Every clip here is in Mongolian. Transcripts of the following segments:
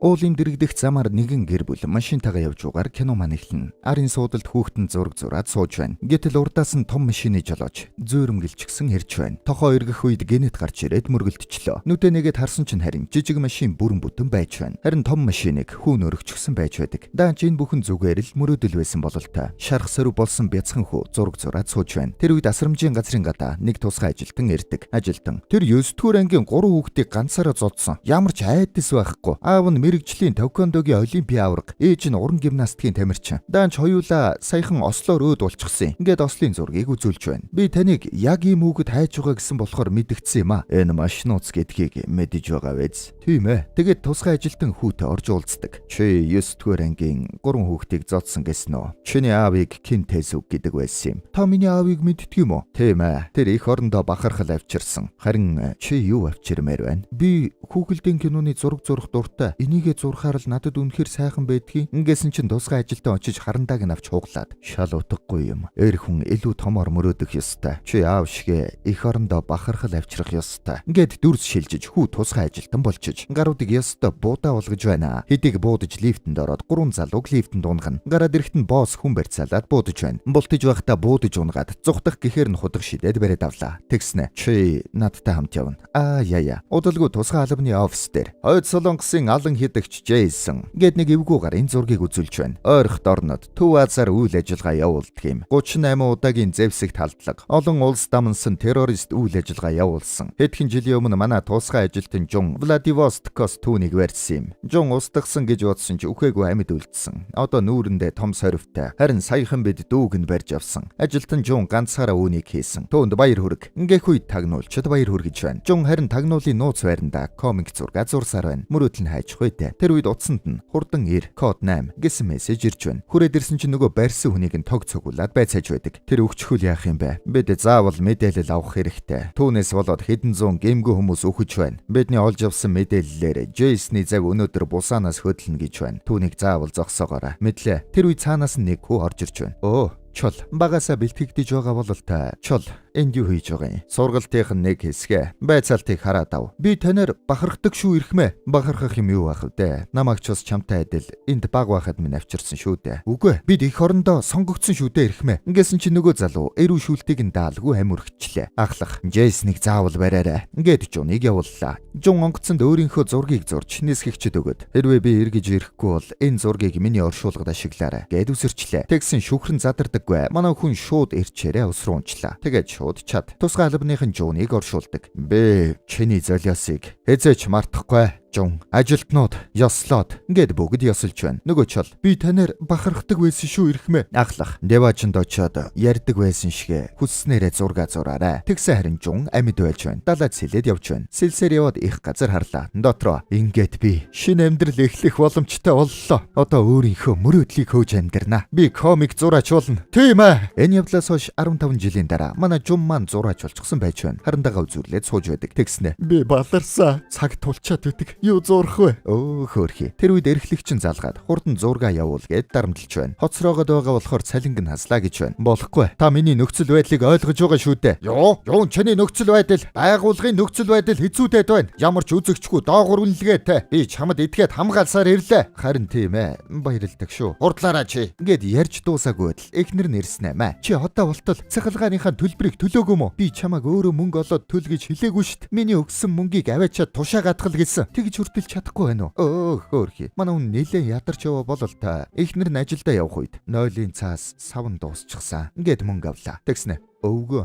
Уулын дэрэгдэх замаар нэгэн гэр бүл машинтайгаа явж угаар кино маань эхэлнэ. Арын суудалд хүүхдэн зураг зураад сууж байна. Гэтэл урдаас нь том машины жолооч зөөрмгөлчгсөн хэрж байна. Тохоо эргэх үед генет гарч ирээд мөргөлдчихлөө. Нүдэ нэгэд харсан чинь харин жижиг машин бүрэн бүтэн байж байна. Харин том машиныг хүүн өргөчгсөн байж байдаг. Даанч энэ бүхэн зүгээр л мөрөөдөл байсан бололтой. Шарх сөрөв болсон бяцхан хүү зураг зураад сууж байна. Тэр үед асрамжийн газрын гадаа нэг тусгай ажилтан ирдэг. Ажилтан тэр 9-р ангийн 3 хүүхдийг ганцаараа зодсон. Ямар ч айдас байхгүй. Аав нь мэрэгжлийн тэквондогийн олимпийн аварга, ээж нь уран гимнастикийн тамирчин. Даанч хоёулаа саяхан Ослоор өөд болчихсон. Ингээд Ослын зургийг үзүүлж байна. Би таныг яг ийм хүүхэд хайж байгаа гэсэн болохоор мэдгдсэн юм а. Энэ машинууц гэдгийг мэдэж байгаа биз? Тийм ээ. Тэгээд тусгай ажилтан хүүтэй орж уулздаг. Чи 9-р ангийн 3 хүүхдийг зодсон гэсэн үү? Чиний аавыг Кинтэсүг гэдэг байсан юм. Та миний аавыг мэддэг юм уу? Тийм ээ. Тэр их орондоо бахархал авчирсан. Харин чи юу авчирмээр байна? Би хүүхэлдэйн киноны зураг зурах дуртай. Энийгээ зурхаар л надад үнэхээр сайхан байдгийг. Ингэсэн чинь тусгай ажилтан очиж харандааг нь авч хуглаад. Шал утгагүй юм. Эр хүн илүү томор мөрөөдөх ёстой. Чи аав шигэ их орондоо бахархал авчрах ёстой. Ингээд дүрс шилжиж хүү тусгай ажилтан болчиж гаруудыг ёстой буудаа болгож байна. Хэдийг буудаж лифтэнд ороод 3 залууг лифтэнд унгана. Гараад ирэхэд нь босс хүн барьцаалаад буудаж байна. Бултаж байхдаа буудаж унгаад зүхтах гэхээр нь худаг шидээд бариад авлаа. Тэгснэ. Чи надтай хамт явна. Яя. Удалгүй тусгай албаны офис дээр. Хойд Солонгосын алан хидэгч Джейсон гээд нэг эвгүй гарын зургийг үзүүлж байна. Ойрхот орнод Төв Азаар үйл ажиллагаа явуулдаг юм. 38 удаагийн зэвсэгт халдлага, олон улс дамнсан террорист үйл ажиллагаа явуулсан. Хэдхэн жилийн өмнө манай тусгай ажилтан Жун Владивостокоос түүнийг барьсан юм. Жун устгасан гэж бодсон ч үхээгүй амьд үлдсэн. Одоо нүүрэндээ том сорвтой. Харин саяхан бид дүүгэнд барьж авсан. Ажилтан Жун ганцаараа үүнийг хийсэн. Түүнд баяр хүрэг. Ингээх үед тагнуулчид баяр хүргэж байна. Жун харин тагнуулын нууц байранда комик зураг зурсаар байна. Мөрөөдөл нь хайчих байтэ. Тэр үед утсанд нь хурдан ир код 8 гэсэн мессеж ирж байна. Хүрээд ирсэн чинь нөгөө барьсан хүнийг нь тог цугуулад байцааж байдаг. Тэр өгчхүүл яах юм бэ? Бид заавал мэдээлэл авах хэрэгтэй. Түүнээс болоод хэдэн зуун гэмгүй хүмүүс өгч байна. Бидний олж авсан мэдээллээр Джейсны зав өнөөдөр бусаанаас хөдлөнө гэж байна. Түүнийг заавал зогсоогоорой. Мэдлээ. Тэр үед цаанаас нь нэг хүү орж ирж байна. Чол багасаа бэлтгэгдэж байгаа бол та чол энд юу хийж байгаа юм? Сургалтынх нь нэг хэсгээ байцаалтыг хараад ав. Би танаар бахархдаг шүү ирхмэ. Бахархах юм юу ах вэ? Намайг ч бас чамтай адил энд баг байхад минь авчирсан шүү дээ. Үгүй бид их орондоо сонгогдсон шүү дээ ирхмэ. Ингэсэн чи нөгөө залуу эрүү шүүлтийг нь даалгүй амирхчлээ. Ахлах Джейснийг заавал бариарай. Ингээд Жуныг явууллаа. Жун онгоцонд өөрийнхөө зургийг зурж нисгэгчд өгöd. Хэрвээ би эргэж ирэхгүй бол энэ зургийг миний оршуулгад ашиглаарай. Гэд үсэрчлээ. Тэгсэн шүхрэн задардаг. Манай хүн шууд ирчээрээ ус руу унчлаа. Тэгээд шууд чад. Тусгай албаныхын Жуныг оршуулдаг. Би чиний золиосыг хэзээч мартахгүй. Жун ажилтнууд ёслоод ингээд бүгд ёсолж байна. Нөгөө чол би танаар бахархдаг байсан шүү ирхмэ. Ахлах девачнд очоод ярьдаг байсан шигэ хүсснээрээ зурга зураарай. Тэгсэн харин Жун амьд байж байна. Далаад сэлээд явж байна. Сэлсээр яваад их газар харлаа. Дотроо ингээд би шинэ амьдрал эхлэх боломжтой боллоо. Одоо өөрийнхөө мөрөөдлийг хөөж амьдрнаа. Би комик зураач болно. Тийм ээ. Энэ явдлаас хойш 15 жилийн дараа манай Жун маань зураач болчихсон байж байна. Харандаага үзүүрлээд сууж байдаг. Тэгснэ. Би баларсаа цаг тулчаад өгдөг. Юу зурах вэ? Хөөрхий. Тэр үед эрхлэгчин залгаад хурдан зурга явуул гэд дарамтлж байна. Хоцроогод байгаа болохоор цалинг нь хаслаа гэж байна. Болохгүй. Та миний нөхцөл байдлыг ойлгож байгаа шүү дээ. Юу чиний нөхцөл байдал байгуулгын нөхцөл байдал хэцүүдэд байна. Ямар ч үзэгчгүй доогуур үнэлгээтэй. Би чамд идгээд хамгаалсаар ирлээ. Харин тийм ээ. Баярлалдаг шүү. Хурдлаараа чи. Ингээд ярьж дуусаагүй л эхнэр нь ирсэн аа. Чи одоо болтол цахилгааныхаа төлбөрийг төлөөгүй мө? Би чамайг өөрөө мөнгө олоод төл гэж хэлээгүй шít. Миний өгсөн мөнгийг аваачаад тушаа гадгал гэсэн. Тэгж хүртэл чадахгүй байна уу? Хөөрхий. Манай хүн нэлээд ядарч яваа бол та эхнэр нь ажилдаа явах үед нойлын цаас савн дуусчихсан. Ингээд мөнгө авлаа. Тэгснэ. Өвгөө.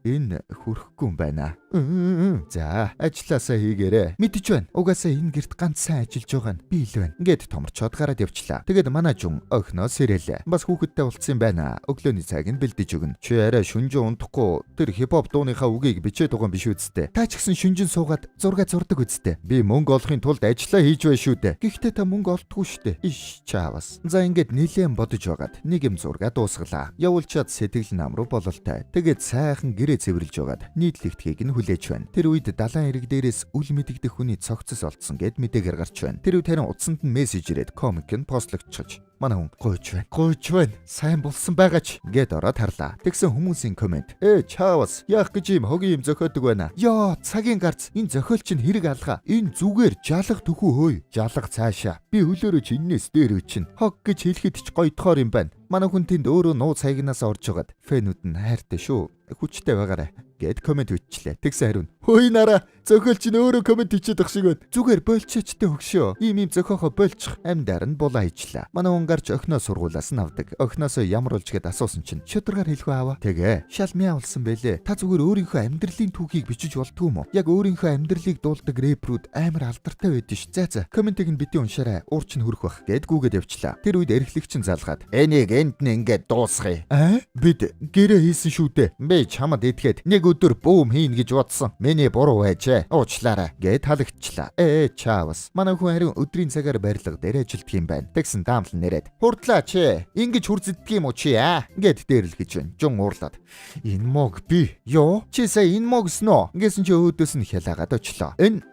Энэ хүрхгүй юм байна. За, ажилласаа хийгээрэй. Мэдэж байна. Угаасаа энэ гэрт ганц сайн ажиллаж байгаа нь би л байна. Ингээд томорчоод гараад явчлаа. Тэгээд манай Жун охиноо сэрэлээ. Бас хүүхэдтэй болцсон юм байна. Өглөөний цайг нь бэлдэж өгнө. Чи арай шүнжин унтахгүй тэр хипхоп дууныхаа үгийг бичээд байгаа юм биш үсттэй. Та ч гэсэн шүнжин суугаад зурга зурдаг үсттэй. Би мөнгө олохын тулд ажиллаа хийж байна шүү дээ. Гэхдээ та мөнгө олдгүй шүү дээ. Иш чаавас. За ингээд нилээн бодож байгаад нэг юм зурга дуусглаа. Явуулчаад сэтгэл нам руу бололтой. Тэгээд сайхан цэвэрлж байгаад нийтлэгдэхийг нь хүлээж байна. Тэр үед далайн эрэг дээрээс үл мэдэгдэх хүний цогцос олдсон гэд мэдээгээр гарч байна. Тэр үед харин утсанд нь мессеж ирээд комик нь постлогдчихж Манай хүн гойж байна. Сайн болсон байгаач гэд ороод харлаа. Тэгсэн хүмүүсийн комент. Чаавас яах гэж юм хогийн юм зохиодог байна. Яа, цагийн гарц энэ зохиол чинь хэрэг алгаа. Энэ зүгээр жалах төхөө хөөе. Жалах цаашаа. Би хөлөөрөө чи энэс дээр өчин. Хог гэж хэлэхэд ч гоёдохоор юм байна. Манай хүн тэнд өөрөө нуу цагнаас орж байгаад фэнүүд нь хайртай шүү. Хүчтэй байгаарай гэд комент бичлээ. Тэгсэн хариу нь хөөе нараа зохиол чинь өөрөө комент хийчихэд ах шиг байна. Зүгээр болчихчтэй хөшөө. Ийм зохиохоо болчих амьдаар нь булаа хийчлээ. Манай хүн гарч охиноо сургуулаас нь авдаг. Охиноосоо ямар болж гэд асуусан чинь шударгаар хэлхүү аваа. Тэгээ шал мяавалсан байлээ. Та зүгээр өөрийнхөө амьдралын түүхийг бичиж болтгүй юм уу? Яг өөрийнхөө амьдралыг дуулдаг рэпрүүд амар алдартай байдэн ш. За комментиг нь бити уншаарай. Уур чинь хөрөх бах гэд гүгээд явчлаа. Тэр үед эрхлэгч нь залгаад энийг энд нь ингээд дуусгая. Бид гэрээ хийсэн шүү дээ. Би чамд идгээд нэг өдөр бөөм хийн гэж бодсон. Миний буруу байжээ. Уучлаарай гэд халагчлаа. Чаавас. Манай хүн харин өдрийн цагаар барилга дээр ажилтдаг юм байна. Тэгсэн даамлан нэрээд. Хурдлаа чи. Ингэж хүрзэддэг юм уу чи гэд дээрлэх гэж байна. Жун уурлаад. Энэ мог би. Йоо. Чи сая энэ мог сноо. Гэсэн чи өөдөөс нь хялаагаад очлоо. Энэ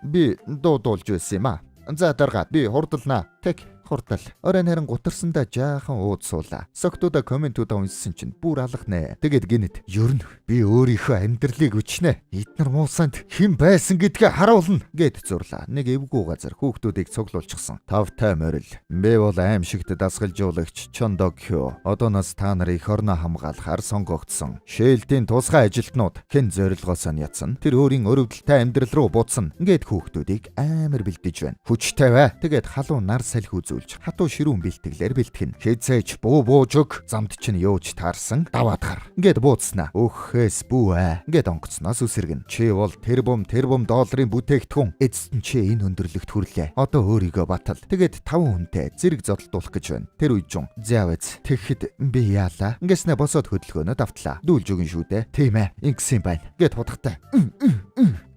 би дуудуулж байсан юм аа. За дарга би хурдлнаа. Тэг хурдал. Оройн харин гутарсандаа жаахан ууд суулаа. Согтуудаа комментуудаа унссан чинь бүр алах нэ. Тэгээд гинэт. Ер нь би өөрийнхөө амьдралыг өчнэ. Эднэр муусанд хэн байсан гэдгээ харуулна гэд зурлаа. Нэг эвгүй газар хүүхдүүдийг цуглуулчихсан. Тавтай морил. Би бол аимшигт дасгалжуулагч Чондокё. Одооноос та нарыг хорноо хамгаалахаар сонгогдсон. Шээлтийн тусгай ажилтнууд хэн зорилгоосоо ятсан. Тэр өөрийн өрөвдөлтэй амьдрал руу буцсан. Гэд хүүхдүүдийг амар бэлдэж байна. Хүчтэй бай. Тэгээд халуун нар салхи үзүүл хатуу ширүүн бэлтгэлээр бэлтгэн. Хэзээч бууж өг замд чинь юуч таарсан даваад гар. Гэд бууцснаа. Өөхөөс бүү гэд онгоцноос үсэргэн. Чи бол тэрбум долларын бүтээгдэхүүн. Эцэст чи энэ өндөрлөгт хүрлээ. Одоо өөрийгөө батал. Тэгээд 5 хүнтэй зэрэг зодтолдуулах гэж байна. Тэр үед жун. Зяавэц. Тэгэхэд би яалаа. Ингэснэ босоод хөдөлгөөнөө давтлаа. Дүүлж өгөн шүү дээ. Тийм ээ. Ингэсэн байна. Гэд хутгатай.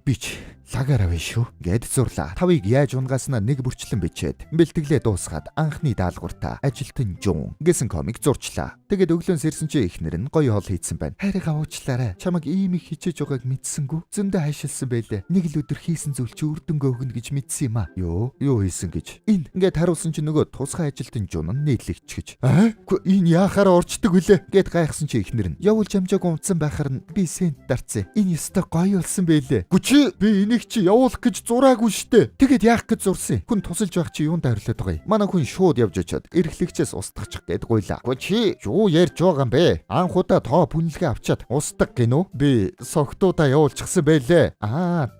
Бич лагаараа вэ шүү гэд зурлаа. Тавыг яаж унгаснаа нэг бүрчлэн бичээд бэлтгэлээ дуусгаад анхны даалгавартаа ажилтан жун гэсэн комик зурчлаа. Тэгээд өглөөн сэрсэн чи ихнэр нь гоё хоол хийсэн байна. Хайрыг авуучлаарай. Чамаг ийм их хичээж байгааг мэдсэнгүү. Зөндөө хайшилсан байлээ. Нэг л өдөр хийсэн зүйл чи үрдэнгөө өгнө гэж мэдсэн юм аа. Юу хийсэн гэж. Энэ ингээд харуулсан чи нөгөө тусгай ажилтан жун нь нийлэгч гэж. Энэ яахаараа орчдөг вүлээ гэд гайхсан чи ихнэр нь. Явуулж амжааг унтсан байхаар нь би сент дарцсан. Энэ ёстой гоё болсон байлээ. Гүчи би энийг чи явуулах гэж зураагүй штэ. Тэгэд яах гэж зурсан. Хүн тусалж байх чи юунд хариулаад байгаа юм. Манай хүн шууд явж очиод эрхлэгчээс устгахчих гээд гуйлаа. Чи юу ярьж байгаа юм бэ? Анх удаа тоо бүнэлгээ авчаад устдаг гинөө. Би согтуудаа явуулчихсан байлээ.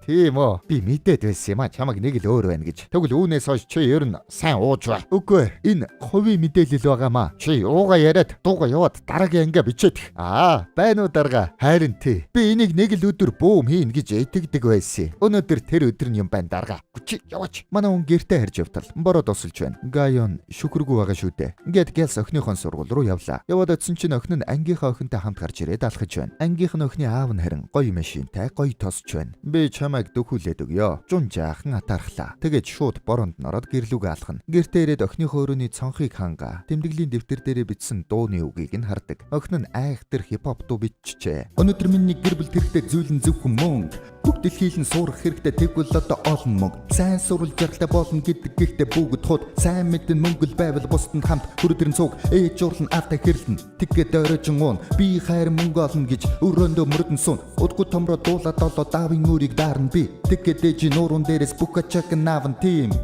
Тийм үү. Би мэдээд байсан юм а. Чамаг нэг л өөр байна гэж. Тэгвэл үүнээс хойш чи ер нь сайн ууж ба. Үгүй. Энэ хувийн мэдээлэл байгаамаа. Чи ууга яриад дууга яваад дараагийн ангиа бичээд. Байна уу дарга? Харин тий. Би энийг нэг л өдөр бөөм хийн гэж итгэдэг байсан. Өнөөдөр тэр өдөр нь юм байна дарга. Чи яваач. Манай хүн гэртээ харж явтал бороо дусалж байна. Гайон шүхргүй байгаа шүү дээ. Ингээд гэлс охиныхон сургууль руу явлаа. Яваад очсон чинь охин нь ангийнхаа охинтой хамт гарч ирээд алхаж байна. Ангийнх нь охины аав нь харин гоё машинтай гоё тосч байна. Би чамайг дөхүүлээд өгье. Жун жаахан атаархлаа. Тэгээд шууд бороонд нороод гэрлүүгээ алхана. Гэртээ ирээд охиныхоо өрөөний цонхыг хангаа. Тэмдэглэлийн дэвтэр дээрээ бичсэн дууны үгийг нь хардаг. Охин нь айхтар хипхоп дуу биччихэ. Өнөөдөр миний гэр бүл хэрэгтэй зүйл нь зөвхөн мөнгө. Бүх дэлхийлэн суурах хэрэгтэй тэгвэл одоо олон мөнгө. Сайн сурвалж ярахтай болно гэдэг гэхдээ бүгд хууд. Сайн мэдэн мөнгөл байвал бусдад хамт хүрдэрэн цуг ээж урлан авта хэрлэн. Тэгэхэд оройжин уун би хайр мөнгө олно гэж өрөөндөө мөрдөн сун. Удгүй томроо дуулаад олоо давын үрийг даарна би. Тэгэхэд ээж нуурын дээрээс бүх ачааг наавн тим.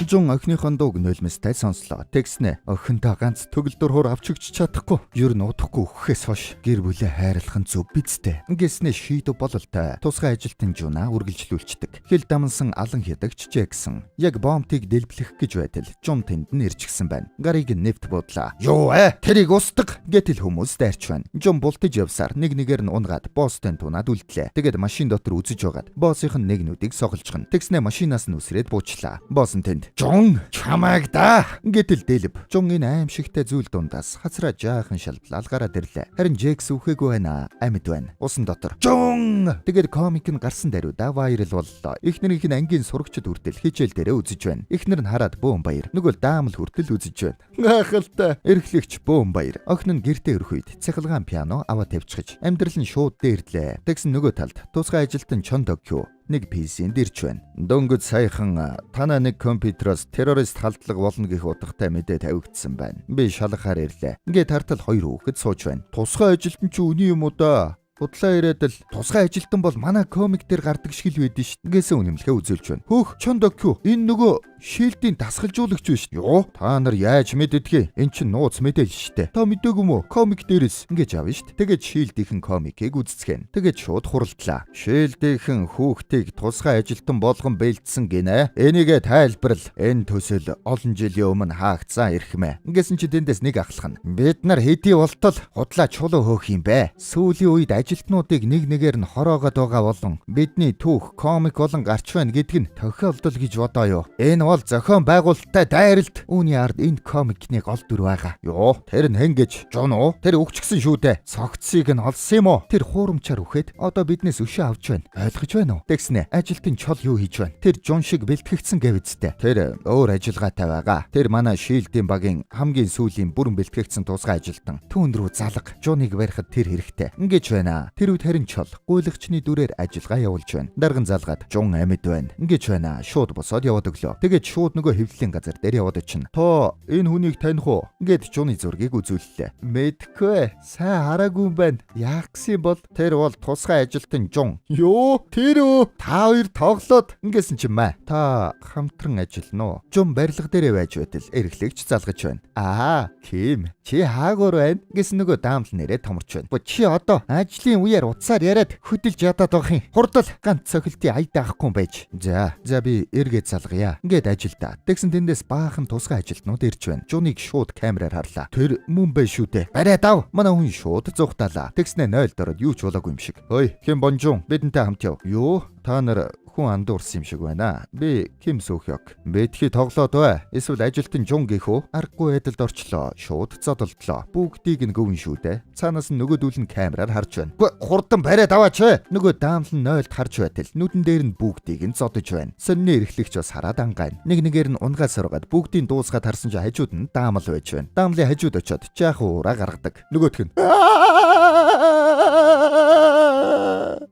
Жун охиныхон дууг нулимстай сонслоо. Тэгснэ охинтой ганц төгөлдөр хөр авч өгч чадахгүй. Ер нь удахгүй өгөхөөс хойш гэр бүлээ хайрлах нь зөв бидтэй. Ингэснэ шийдв бололтой. Тусгай ажилтан жунаа үргэлжлүүлцдэг. Хэл дамнсан алан хядагч Джексон. Яг бомбтыг дэлбэлэх гэж байтал Жун тэнд нь ирчихсэн байна. Гарыг нэвт буудлаа. Юу тэрийг устдаг гэтэл хүмүүс дайрч байна. Жун бултаж явсаар нэг нэгээр нь унгаад босстой тунаад үлдлээ. Тэгээд машин дотор үзэж байгаад боссынх нь нэг нүдийг соголжгон. Тэгснэ машинаас нь үсрээд буучлаа. Босс нь тэнд Жун чамайг да гэтэл дэлб. Жун энэ аимшигтай зүйл дундаас хацраа жаахан шалблал гараад ирлээ. Харин Джекс үхээгүй байна. Амьд байна. Усан дотор. Жун! Тэгээд комик нь гарсан даруйда вайрал боллоо. Эхнэрийнх нь ангийн сурагчид хүртэл хичээл дээрээ үзэж байна. Эхнэр нь хараад бөөм баяр. Нөгөө даамл хүртэл үзэж байна. Гайхалтай. Эрхлэгч бөөм баяр. Охин нь гэртээ өрөх үед цахилгаан пиано аваад тавьчихж амьдрал нь шууд дээрлээ. Тэгсэн нөгөө талд тусгай ажилтан Чондокё нэг PC-нд ирж байна. Дөнгөж саяхан танаа нэг компьютероос террорист халдлага болно гэх утгатай мэдээ тавигдсан байна. Би шалгахаар ирлээ. Ингээд тартал 2 хүүхэд сууж байна. Тусгай ажилтан ч үний юм уу да? Худлаа ирээд л тусгай ажилтан бол манай комик дээр гардаг шиг л байдэн шүү. Гэсэн үнэмлэхээ үзүүлж байна. Хөөх Чондокю энэ нөгөө шилдийн дасгалжуулагч биш. Юу? Та нар яаж мэддэггүй? Эн чинь нууц мэдээлэл штэ. Та мэдээгүй мө? Комик дээрээс ингэж авна штт. Тэгээд шилдийнхэн комикийг үзцгэн. Тэгээд шууд хуралдлаа. Шилдийнхэн хүүхдийг тусгай ажилтан болгон бэлдсэн гинэ. Энийгээ тайлбарл. Энэ төсөл олон жилийн өмнө хаагдсан эрхмэ. Ингэсэн чи тэндээс нэг ахлах нь. Бид нар хэдий болтол худлаа чулуу хөөх юм бэ? Сүүлийн үед ажилтнуудыг нэг нэгээр нь хороогоод байгаа болон бидний түүх комик болон гарч байна гэдг нь тохиолдол гэж бодоо юу. Энэ бол зохион байгуулалттай дайралт. Үүний ард энэ комикны гол дүр байгаа. Юу? Тэр нь хэнгэж жун уу? Тэр өгчгсөн шүү дээ. Цогцсыг нь олсон юм уу? Тэр хуурамчаар үхээд одоо биднээс өшөө авч байна. Ойлгож байна уу? Тэгснэ ажилтны чол юу хийж байна? Тэр жун шиг бэлтгэгдсэн гэвэзтэй. Тэр өөр ажиллагаатай байгаа. Тэр манай шилдийн багийн хамгийн сүүлийн бүрэн бэлтгэгдсэн тусгай ажилтан. Түүн рүү залга жуныг барихад тэр хэрэгтэй. Ингэж байна. Тэр үед харин чол гуйлагчны дүрээр ажиллагаа явуулж байна. Дарган залгаад жун амьд байна. Ингэж байна. Шууд босоод яваад өглөө. Тэгээд шууд нөгөө хэвлэлийн газар дээр яваад очино. Тоо энэ хүнийг таних уу? Гэт жуны зургийг үзүүллээ. Мэдгүй. Сайн хараагүй юм байна. Яах гэсэн бол тэр бол тусгай ажилтан жун. Юу? Тэр үү? Та хоёр тоглоод ингэсэн ч юм аа. Та хамтран ажиллана уу? Жун барилга дээрээ байж байтал эрхлэгч залгаж байна. Аа, тийм. Чи хаагуур байна гэсэн нөгөө даамл нэрээ томорч байна. Чи одоо ажлын үеэр утсаар яриад хөдөлж ядаад байгаа юм. Хурдл ганц цохилтын аяд авахгүй юм байж. За би эргээд залгая. Ингээд ажилдаа. Тэгсэн тэндээс баахан тусгай ажилтнууд ирж байна. Жуныг шууд камераар харлаа. Тэр мөн bay шүү дээ. Бариад ав. Манай хүн шууд зүхтаалаа. Тэгснэ 0 дороод юу ч болоогүй юм шиг. Ой, Ким Бонжун, бидэнтэй хамт яв. Юу? Та нар хүн андуурсан юм шиг байна. Би Ким Сөхёк. Бидхи тоглоод бай. Эсвэл ажилтан жун гэх үү? Аргагүй байдалд орчлоо. Шууд зодолдлоо. Бүгдийг нь гүн шүү дээ. Цаанаас нь нөгөөдүүл нь камераар харж байна. Хурдан бариад аваач. Нөгөө даамл нь 0-д харж байтал нүдэн дээр нь бүгдийг нь зодож байна. Сонны эрхлэгч бас хараад ангайн. Нэг нэгээр нь унгаа соргаад бүгдийн дуусгаад харсан чи хажууд нь даамл байж байна. Даамлын хажууд очиод жаах уураа гаргадаг. Нөгөөх нь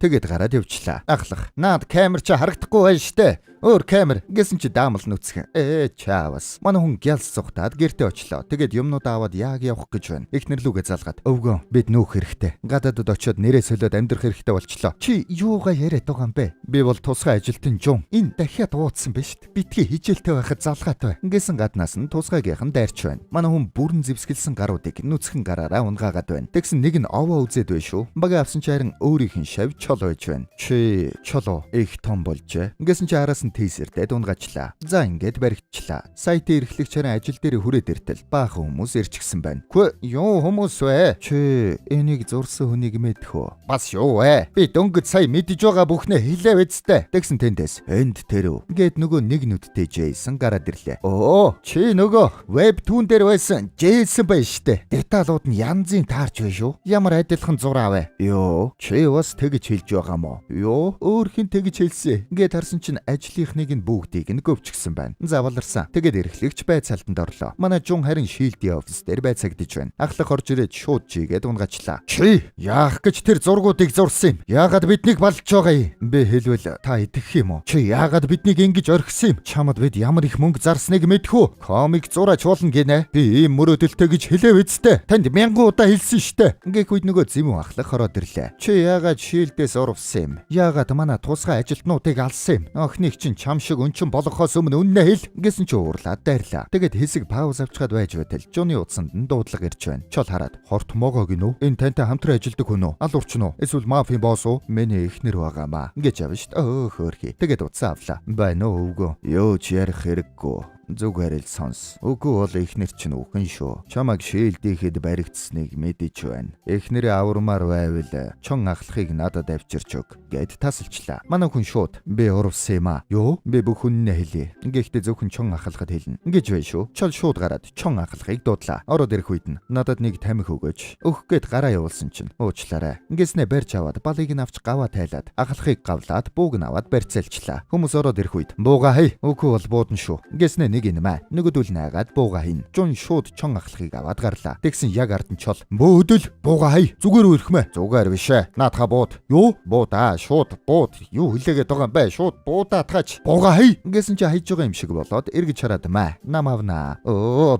тэгээд гараад явчлаа. Ахлах. Наад камер чи харагдахгүй байна штэ. Өөр камер гэсэн чи даамал нүцгэн. Чаавас. Манай хүн гялс цухтаад гэртээ очлоо. Тэгээд юмнууд аваад яг явах гэж байна. Эхнэр лүгээ залгаад. Өвгөө бид нүүх хэрэгтэй. Гадаадд очиод нэрээ солиод амьдрах хэрэгтэй болчлоо. Чи юугаа яриад байгаа юм бэ? Би бол тусгай ажилтан жун. Энэ дахиад ууцсан биш шүү дээ. Битгий хижээлтэй байхад залгаатай. Ингэсэн гаднаас нь тусгайгийнхан дайрч байна. Манай хүн бүрэн зэвсгэлсэн гаруудыг нүцгэн гараараа унгаагаад байна. Тэгсэн нэг нь овоо үзээд байна шүү. Бага авсан чи харин өөрийнх нь шав чол байж байна. Чи чолоо их том болжээ. Ингэсэн чи араас нь тейсертэй дунгачлаа. За ингээд баригдчихлаа. Сайтын эрхлэгч харин ажил дээр хүрээд иртэл баахан хүмүүс ирчихсэн байна. Хөө юу хүмүүс вэ? Чи энийг зурсан хүнийг мэдэх үү? Бас юу вэ? Би дөнгөж сая мэдж байгаа бүхнээ хэлээ үсттэй. Тэгсэн тэндээс энд тэрв. Ингээд нөгөө нэг нүдтэй Джейсон гараад ирлээ. Оо, чи нөгөө веб түүн дээр байсан Джейсон байж штэ. Деталууд нь янзын таарч байна шүү. Ямар адилхан зураа вэ? Йоо, чи бас тэгж хэлж байгаа мó. Йоо, өөр хин тэгж хэлсэн. Ингээд харсан чинь ажлынхныг нь бүгдийг нь гөвчгсөн байна. Заваларсан. Тэгээд эрхлэгч байцаалтанд орлоо. Манай жун харин шилдийн офис дээр байцаагдж байна. Ахлах орж ирээд шууд жигээд унгачлаа. Чи яах гэж тэр зургуудыг зурсан юм? Яагаад биднийг балж байгаа юм? Би хэлвэл та итгэх юм уу? Чи яагаад биднийг ингэж орхисон юм? Чамд бид ямар их мөнгө зарсныг мэдэх үү? Комик зураач болно гинэ. Би ийм мөрөөдөлтэй гэж хэлээ үсттэй. Танд мянган удаа хэлсэн штэ. Ингээх үед нөгөө зэмүү ахлах ороод ирлээ. Чи яагаад шилдээс урвсан юм? Яагаад манай тусгай ажилтнуудыг алсан юм? Охиныг чинь чам шиг өнчин болгохоос өмнө үннээ хэл гэсэн чи уурлаад дайрлаа. Тэгээд хэсэг пауз авчихад байж байтал жуны утсанд нь дуудлага ирж байна. Чол хараад хорт могоо гинөө? Энэ тантай хамтран ажилладаг хүн үү? Алуурч нь уу? Эсвэл мафийн босс уу? Миний эхнэр байгаамаа. Ингэж явна штт. Хөөхий. Тэгээд утсаа авлаа. Байна уу үгүй. Юу ч ярих хэрэггүй. Зүгээр л сонс. Үгүй бол эхнэр чинь үхэн шүү. Чамаг шилдийхэд баригдсныг мэдэж байна. Эхнэрээ авармаар байвал чон ахлахыг надад авчирч өг гэд тасалчлаа. Манай хүн шууд би урвсан юм аа. Юу? Би бүх үннээ хэлье. Ингээхдээ зөвхөн чон ахлахад хэлнэ. Ингэж бай шүү. Чол шууд гараад чон ахлахыг дуудлаа. Ороод ирэх үед нь надад нэг тамхи өгөөч. Өгөх гээд гараа явуулсан чинь уучлаарай. Ингэснэ барьж аваад балыг нь авч гаваа тайлаад ахлахыг гавлаад бууг нь аваад барьцаалчлаа. Хүмүүс ороод ирэх үед бууга хай. Үгүй бол буудна шүү. Ингэснэ нэг нэмэ. Нөгөөдөл найгаад бууга хийн. Жун шууд чон ахлахыг аваад гарлаа. Тэгсэн яг ард нь чол. Бөөдөл бууга хай. Зүгээр өрхмэ. Зүгээр бишээ. Наадха бууд. Юу? Буудаа шууд бууд. Юу хэлээгээд байгаа юм бэ? Шууд буудаатгаач. Бууга хай. Ингэсэн чи хайж байгаа юм шиг болоод эргэж хараад маа. Нам авнаа.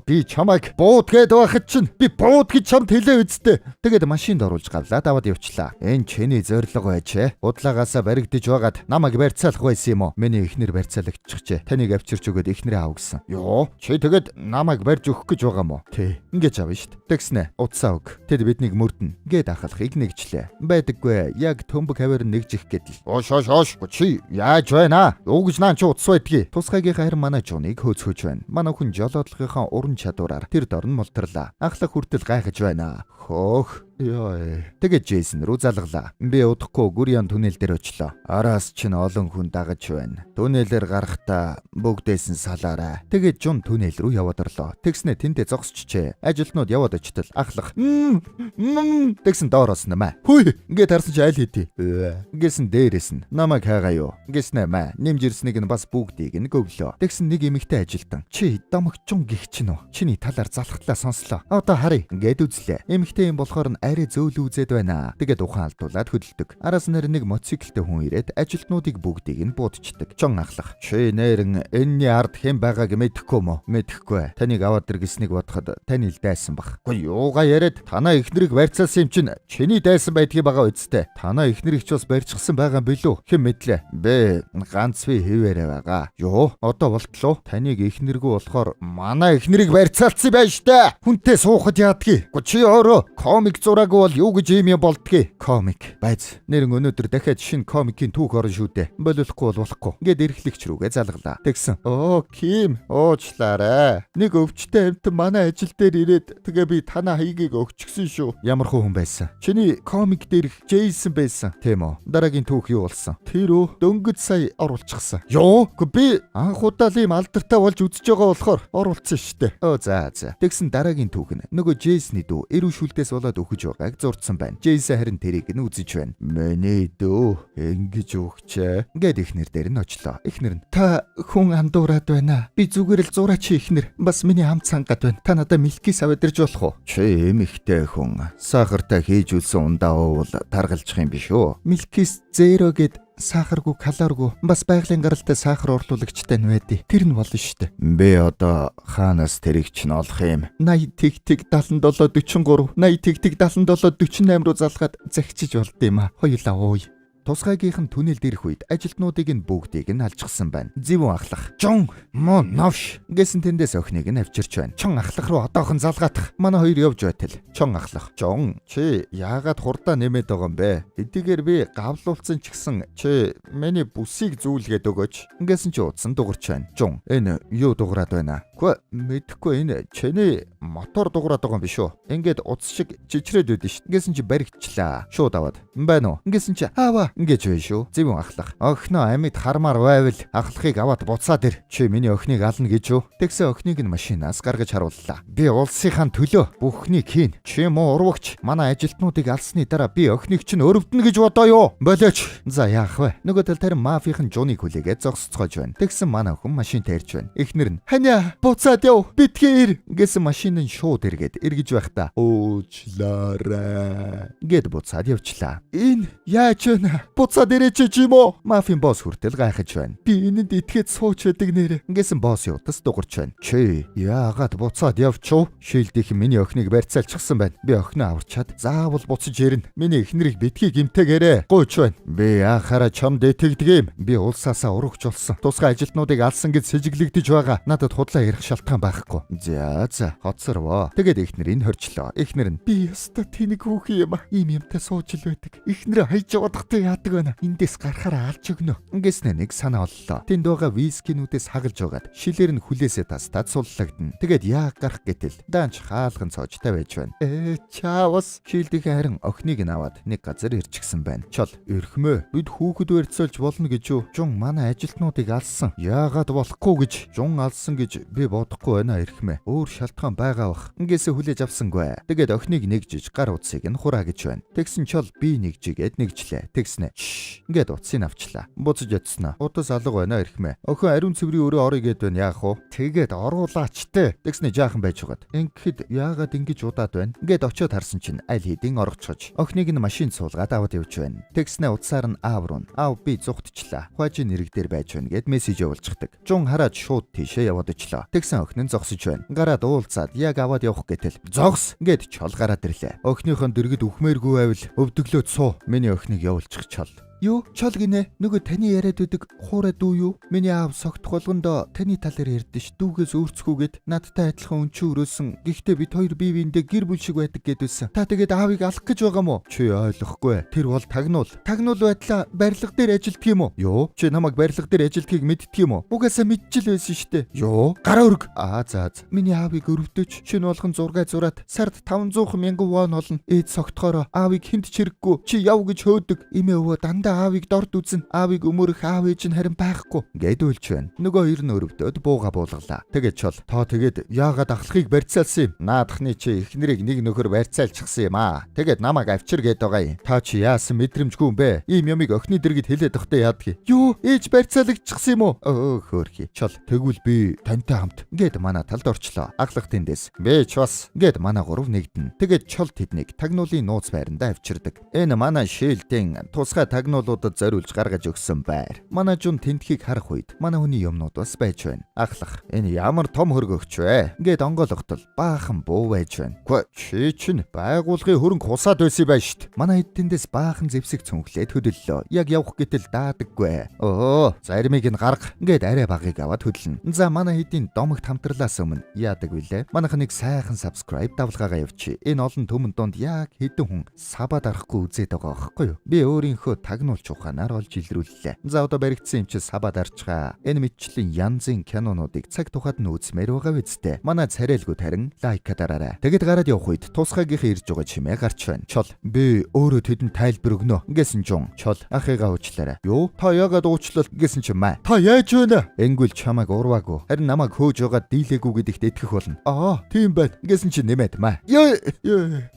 Би чамайг бууд гээд байхад чинь би бууд гэж чамд хэлээ үсттэй. Тэгээд машинд оруулж гавлаад аваад явчлаа. Энэ чиний зорилго байжээ. Удлагаасаа баригдаж байгаад намайг барьцаалах байсан юм уу? Миний эхнэр барьцаалагчихжээ. Таныг авчирч өгөөд эхнэрээ ав гэсэн. Йоо, чи тэгээд намайг барьж өгөх гэж байгаа мó? Тий. Ингэж авна штт. Тэгснэ. Утсаа өг. Тэд биднийг мөрдөн. Гээд ахалахыг нэгжлээ. Байдаггүй. Яг төмбөг хавар нэгжих гэдэл. Оош. Чи яаж байна? Юу гэж наан чи утас байдгийг? Тусгайгийн харин манай жууныг хөөцгөж байна. Манай хүн жолоодлогынхаа уран чадвараар тэр дорн мултарлаа. Ахлах хүртэл гайхаж байна. Хөөх. Яа. Тэгээд Джейсон руу залглаа. Би удахгүй гүрийн түнэл дээр очлоо. Араас чинь олон хүн дагаж байна. Түнэлээр гарахдаа бүгдээс нь салаарай. Тэгээд Жун түнэл рүү яваад орлоо. Тэгснэ тэндээ зогсчихжээ. Ажилтнууд яваад очтол ахлах. Тэгсэн доороос нэмэ. Хүй. Ингээд харсан чи аль хэдий. Гэсэн дээрээс нь намайг хайгаа юу. Гэснэ мэ. Нэмж ирснийг нь бас бүгдийг нь гөвлөө. Тэгсэн нэг эмэгтэй ажилтан. Чи домогчун гих чинь үү? Чиний талаар залхахлаа сонслоо. Одоо харъя. Ингээд үзлээ. Эмэгтэй юм болохоор нь арай зөөл үзээд байна. Тэгээд ухаан алдуулаад хөдөлдөг. Араас нэр нэг мотоциклтэй хүн ирээд ажилтнуудыг бүгдийг нь буудчихдаг. Чон ахлах. Чи нэрэн энэний ард хэн байгааг мэдэхгүй мө? Мэдэхгүй. Таныг аваад иргэснийг бодоход тань л дайсан бах. Үгүй юугаа яриад танаа эхнэрийг барьцаалсан юм чинь чиний дайсан байдгийг байгаа үсттэй. Танаа эхнэрийг ч бас барьчихсан байгаа билүү? Хэн мэдлээ? Бэ ганц би хэвээрээ байгаа. Юу? Одоо болтлоо. Таныг эхнэргүй болохоор манай эхнэрийг барьцаалсан байж та. Хүнтэй суухад яадгийг. Үгүй чи өөрөө комик зураагүй бол юу гэж юм болдгийг. Комик. Байц. Нэрэн өнөөдөр дахиад шинэ комикийн түүх орно шүү дээ. Болиулахгүй бол болохгүй. Ингээд эрхлэгч рүүгээ залглаа. Тэгсэн. Ким. Уучлаарай. Нэг өвчтэй амт манай ажил дээр ирээд тэгээ би танаа хаягийг өгчихсөн шүү. Ямар хүн байсан? Чиний комик дээрх Джейсон байсан. Тийм үү? Дараагийн түүх юу болсон? Тэр дөнгөж сая оруулчихсан. Юу? Би анх удаа л ийм алдартай болж үзэж байгаа болохоор оруулсан штэ. За. Тэгсэн дараагийн түүх нь нөгөө Джейсны дүү эрүү шүлдээс болоод өгөж байгааг зурцсан байна. Джейсон харин тэрийг нь үзэж байна. Миний дүү ингэж өгчээ. Гэт ихнэр дээр нь очлоо. Ихнэр нь та хүн андуураад байна. Би зүгээр л зураач ихнэр. Бас миний хамт цангад байна. Та надад мэлкис аваад ирж болох уу? Чи эмэгтэй хүн. Сахартай хийж үлсэн ундаа уувал таргалчих юм биш үү? Мэлкис зеро гэд сахаргүй, калоргүй, бас байгалийн гаралтай сахар орлуулагчтай нь байдیں۔ Тэр нь болно штэ. Би одоо хаанаас тэрийг ч нь олох юм? 80 тэг 77 43, 80 тэг 77 48 руу залгаад захичиж болд юм а. Хоёулаа ууя. Тусгайгийнх нь түнэл дээрх үед ажилтнуудыг нь бүгдийг нь алжчихсан байна. Зэвүүн ахлах. Жон моо навш гэсэн тэндээс охиныг нь авчирч байна. Чон ахлах руу одоохон залгаадах. Манай хоёр явж байтал. Чон ахлах. Жон чи яагаад хурдаа нэмээд байгаа юм бэ? Хэдийгээр би гавлуулсан ч гэсэн чи миний бүсийг зүүлгээд өгөөч. Ингэсэн чи утсан дуурч байна. Жон энэ юу дуурайд байна? Үгүй мэдэхгүй энэ чиний мотор дуурайд байгаа юм биш үү? Ингээд утас шиг чичрээд байдэн шүү. Ингэсэн чи баригдчихлаа. Шууд аваад. Байна уу? Ингэсэн чи аава ингэж байна шүү. Зэвүүн ахлах. Охиноо амьд хармаар байвал ахлахыг аваад буцаад ир. Чи миний охиныг ална гэж юу? Тэгсэн охиныг нь машинаас гаргаж харууллаа. Би улсынхаа төлөө бүхнийг хийн. Чи муу урвагч. Манай ажилтнуудыг алсны дараа би охиныг чинь өрөвдөнө гэж бодоо юу? Болооч. За яах вэ? Нөгөө тал тарин мафийн жуныг хүлээгээд зогсцоож байна. Тэгсэн манай охин машинтай ирж байна. Эхнэр нь ханиа буцаад яв. Битгээр гэсэн машин нь шууд эргээд эргэж байхдаа уучлаарай гэд буцаад явчлаа. Энэ яаж вэ? Буцаад ирээч юм уу? Мафийн босс хүртэл гайхаж байна. Би энэнд итгээд сууч байдаг нэрэ. Ингэсэн боссын утас дуурч байна. Чи яагаад буцаад явчихв? Шилдийнх миний охиныг барьцаалчихсан байна. Би охиноо аварчаад заавал буцаж ирнэ. Миний эхнэрийг битгий гимтээгээрээ гуйч байна. Би яхаараа чамд итгэдэг юм. Би улсаасаа урагч болсон. Тусгай ажилтнуудыг алсан гэж сэжиглэгдэж байгаа. Надад худлаа ярих шалтгаан байхгүй. За хоцорвоо. Тэгээд эхнэрийг хорчлоо. Эхнэр нь би өстө тэнэг хүүхэн юм а. Ийм юмтай сууж л байдаг. Эхнэрээ хайж явахдагтай яадаг байна. Эндээс гарахаараа алж өгнө. Ингэснэ нэг санаа оллоо. Тэнд байгаа вискинүүдээс хагалж байгаад шилээр нь хүлээсээ тастаад суллагдана. Тэгээд яаг гарах гэтэл даанч хаалган цоожтой байж байна. Чаавас шилдийнхээ харин охиныг нь аваад нэг газар ирчихсэн байна. Чол өрхмөө бид хүүхэд барьцаалж болно гэж юу? Жун манай ажилтнуудыг алсан. Яагаад болохгүй гэж Жун алсан гэж би би бодохгүй байна эрхмээ. Өөр шалтгаан байгаа бах. Ингээсээ хүлээж авсангүй. Тэгээд охиныг нэгжиж гар утсыг нь хураа гэж байна. Тэгсэн чол би нэгжигээд нэгжлээ. Тэгснэ. Ингээд утсыг авчлаа. Буцаж ядснаа. Утас алга байна эрхмээ. Охин ариун цэврийн өрөө орё гэд байна яах вэ? Тэгээд оруулаач те. Тэгснэ жаахан байж байгаад. Ингээд яагаад ингэж удаад байна? Ингээд очиод харсан чинь аль хэдийн оргочхож. Охиныг нь машин суулгаад аваад явж байна. Тэгснэ утсаар нь аав руу. Аав би зүгтчлаа. Хажи нэрэг дээр байж байна гэд мессеж явуулчихдаг. Жун хараад шууд тийшээ яваад очлоо. Тэгсэн охин нь зогсож байна. Гараад уулзаад яг аваад явах гэтэл зогс гэд чол гараад ирлээ. Охиныхон дэргэд үхмээргүй байвал өвдөглөөд суу. Миний охиныг явуулчих чол. Юу чол гинэ нөгөө таны яриад байдаг хуурай дүү юу? Миний аав согтох болгондоо таны тал дээр ярьдэн ш. Дүүгээс өөрцгүйгээд надтай адилхан өнчөө өрөөсөн. Гэхдээ бид хоёр бие биендээ гэр бүл шиг байдаг гэдээсэн. Та тэгээд аавыг алах гэж байгаа мó? Чи ойлгохгүй. Тэр бол тагнуул. Тагнуул байдлаа барилга дээр ажилтг юм уу? Юу? Чи намайг барилга дээр ажилтгийг мэддэг юм уу? Угаасаа мэдчил байсан штэ. Юу? Гараа өрг. За. Миний аавыг өрөвдөж шинэ болгон зураг зураад сард 500 мянган вон олно. Ээд согтохороо аавыг хүнд чирэггүй. Чи яв гэж хөөдөг. Имээ өвөө дандаа аавыг дорд үзэн аавыг өмөрөх аав ээж нь харин байхгүй гэд үйлч байна. Нөгөө хоёр нь өрөвдөд бууга буулгалаа. Тэгээд чол тоо тэгээд яагаад ахлахыг барьцаалсан юм? Наадахны чи эхнэрийг нэг нөхөр барьцаалчихсан юм аа. Тэгээд намайг авчир гээд байгаа юм. Та чи яасан мэдрэмжгүй юм бэ? Ийм юмыг охины дэргэд хэлээд өгтөө яадгийг. Юу ээж барьцаалагчсан юм уу? Хөөрхи. Чол тэгвэл би тантай хамт гэд манай талд орчлоо. Ахлах тэндээс бэ ч бас гэд манай гурав нэгдэн. Тэгээд чол тэднийг тагнуулын нууц байранда авчирдаг. Энэ манай шээлтэн тусгай тагнуулуудад зориулж гаргаж өгсөн байр. Манай жун тентхийг харах үед манай хүний юмнууд бас байж байна. Ахлах энэ ямар том хөргөгч вэ? Гэд онгойлготол баахан буу байж байна. Гү чи чинь байгуулгын хөрөнгө хусаад байсан байх штт. Манай эддэндээс баахан зэвсэг цүнхлээд хөдөллөө. Яг явах гэтэл даадаггүй. Заримыг нь гарга гэд арай багыг аваад хөдлөн. За манай хэдийн домогт хамтрлаас өмнө яадаг вүлээ? Манайх нэг сайхан subscribe давлгаагаа явуучих. Энэ олон төмөн донд яг хэдэн хүн сабад арахгүй үзээд байгаа байхгүй юу? Би өөрийнхөө тагнуулч ухаанаар олж илрүүллээ. За одоо баригдсан юм чи сабад арчгаа. Энэ мэтчлийн янзын кинонуудыг цаг тухайд нь үзмээр байгаа үсттэй. Манай царайлгууд харин лайка дараарай. Тэгэд гараад явах үед тусгайгийнхаа ирж байгаа чимээ гарч байна. Чол би өөрөө тэдэнд тайлбар өгнө гэсэн жун. Чол ахыгаа уучлаарай. Юу? Та яагаад уучлал гэсэн чи маа. Та яаж вэ? Энгүүл чамайг урваагүй. Харин намайг хөөж байгаа дийлээгүй гэдэгт итгэх болно. Тийм байна. Гэсэн чи нэмээд маа. Ёо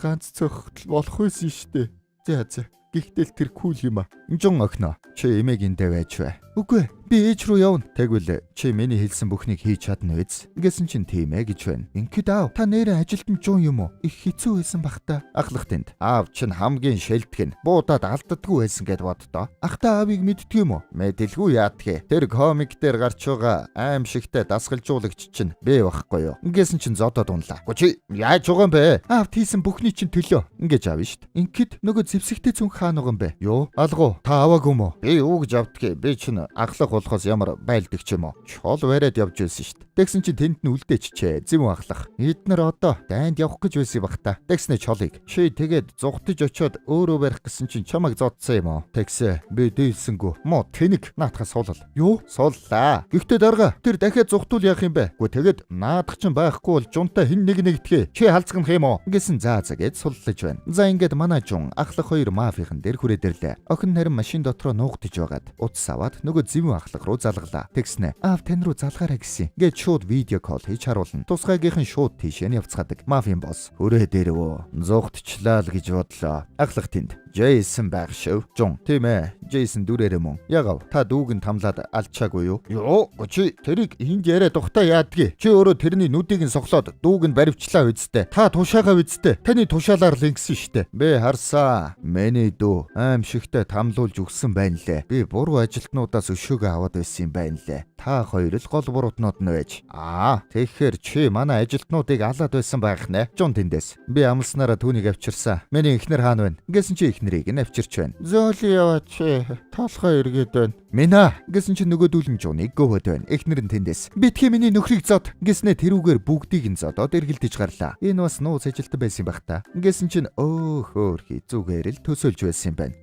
ганц цохтол болох байсан штэ. За. Гэхдээ тэр кул юм аа. Жун охиноо чи эмээгэндээ байж бай. Үгүй би ээж рүү явна. Тэгвэл чи миний хэлсэн бүхнийг хийж чадна биз? Гэсэн чинь тийм ээ гэж байна. Ингээд аав та нэрээ ажилтан жун юм уу? Их хэцүү байсан бах та. Ахлах тэнд. Аав чинь хамгийн шилдэг нь буудаад алддаггүй байсан гэд боддоо. Ах та аавыг мэддэг юм уу? Мэдэлгүй яадах. Тэр комик дээр гарч байгаа аим шигтэй дасгалжуулагч чинь бэ байхгүй юу? Ингэсэн чинь зодоод унлаа. Гү чи яаж байгаа юм бэ? Аав тийсэн бүхний чинь төлөө. Ингэж аав штт. Ингээд нөгөө зэвсэгтэй цүнх хаана байгаа юм бэ? Юу? Алгуу та аваагүй юм уу? Би юу гэж авдгийг би чинь ахлах болохоос ямар байлдаг ч юм уу. Чол бариад явж байсан штт. Тэгсэн чинь тэнд нь үлдээчихээ. Зэм ахлах. Эднэр одоо дайнд явах гэж байсан бах та. Тэгснэ чолыг. Чи тэгээд зугтаж очиод өөрөө барих гэсэн чинь чамайг зодсон юм уу? Тэгсэ би дээлсэнгүү. Мо тэнэг наатахаа суулал. Юу? Сууллаа. Гэхдээ дарга тэр дахиад зугтуул яах юм бэ? Гү тэгээд наадах чинь байхгүй бол жунтай хин нэгтгэе. Чи халзгах юм уу? Гэсэн заа гэж суллаж байна. За ингээд манай жун ахлах хоёр мафийн дээр хүрээд ирлээ. Охин нарийн машин дотроо нуугдж байгаад утас аваад нөгөө зэвэн ахлах руу залгалаа. Тэгснэ аав тань руу залгаарай гэсэн. Гээд шууд видео кол хийж харуулна. Тусгайгийнхан шууд тийшээ нь явцгаадаг. Мафийн босс хөрөө дээрөө зугтчлаа л гэж бодлоо. Ахлах тэнд Джейсон байх шүү. Жун тийм ээ. Джейсон дүрээрээ мөн. Ягав та дүүг нь тамлаад алчаагүй юу? Юу? Чи тэрийг энд яриа тухтаа яадгийг. Чи өөрөө тэрний нүдийг нь соглоод дүүг нь баривчлаа үсттэй. Та тушаагаа үсттэй. Таны тушаалаар л ингэсэн штэ. Би харсаа. Миний дүү аим шигтэй тамлуулж өгсөн байна лээ. Би буруу ажилтнуудаас өшөөгөө аваад байсан юм байна лээ. Та хоёр л гол буруутнууд нь байж. Тэгэхээр чи манай ажилтнуудыг алаад байсан байх нэ. Жун тэндээс. Би амлснараа түүнийг авчирсан. Миний эхнэр хаана байна? Гэсэн чи эхнэрийг нь авчирч байна. Зөөлий яваач. Толгой эргээд байна. Минаа гэсэн чи нөгөө дүүлэн жуныг гөвөд байна. Эхнэр нь тэндээс. Битгий миний нөхрийг зод. Гэснэ тэрүүгээр бүгдийг нь зодоод эргэлдэж гарлаа. Энэ бас нууц ажилтан байсан байх та. Гэсэн чин хөөхөөрхий зүгээр л төсөөлж байсан юм байна.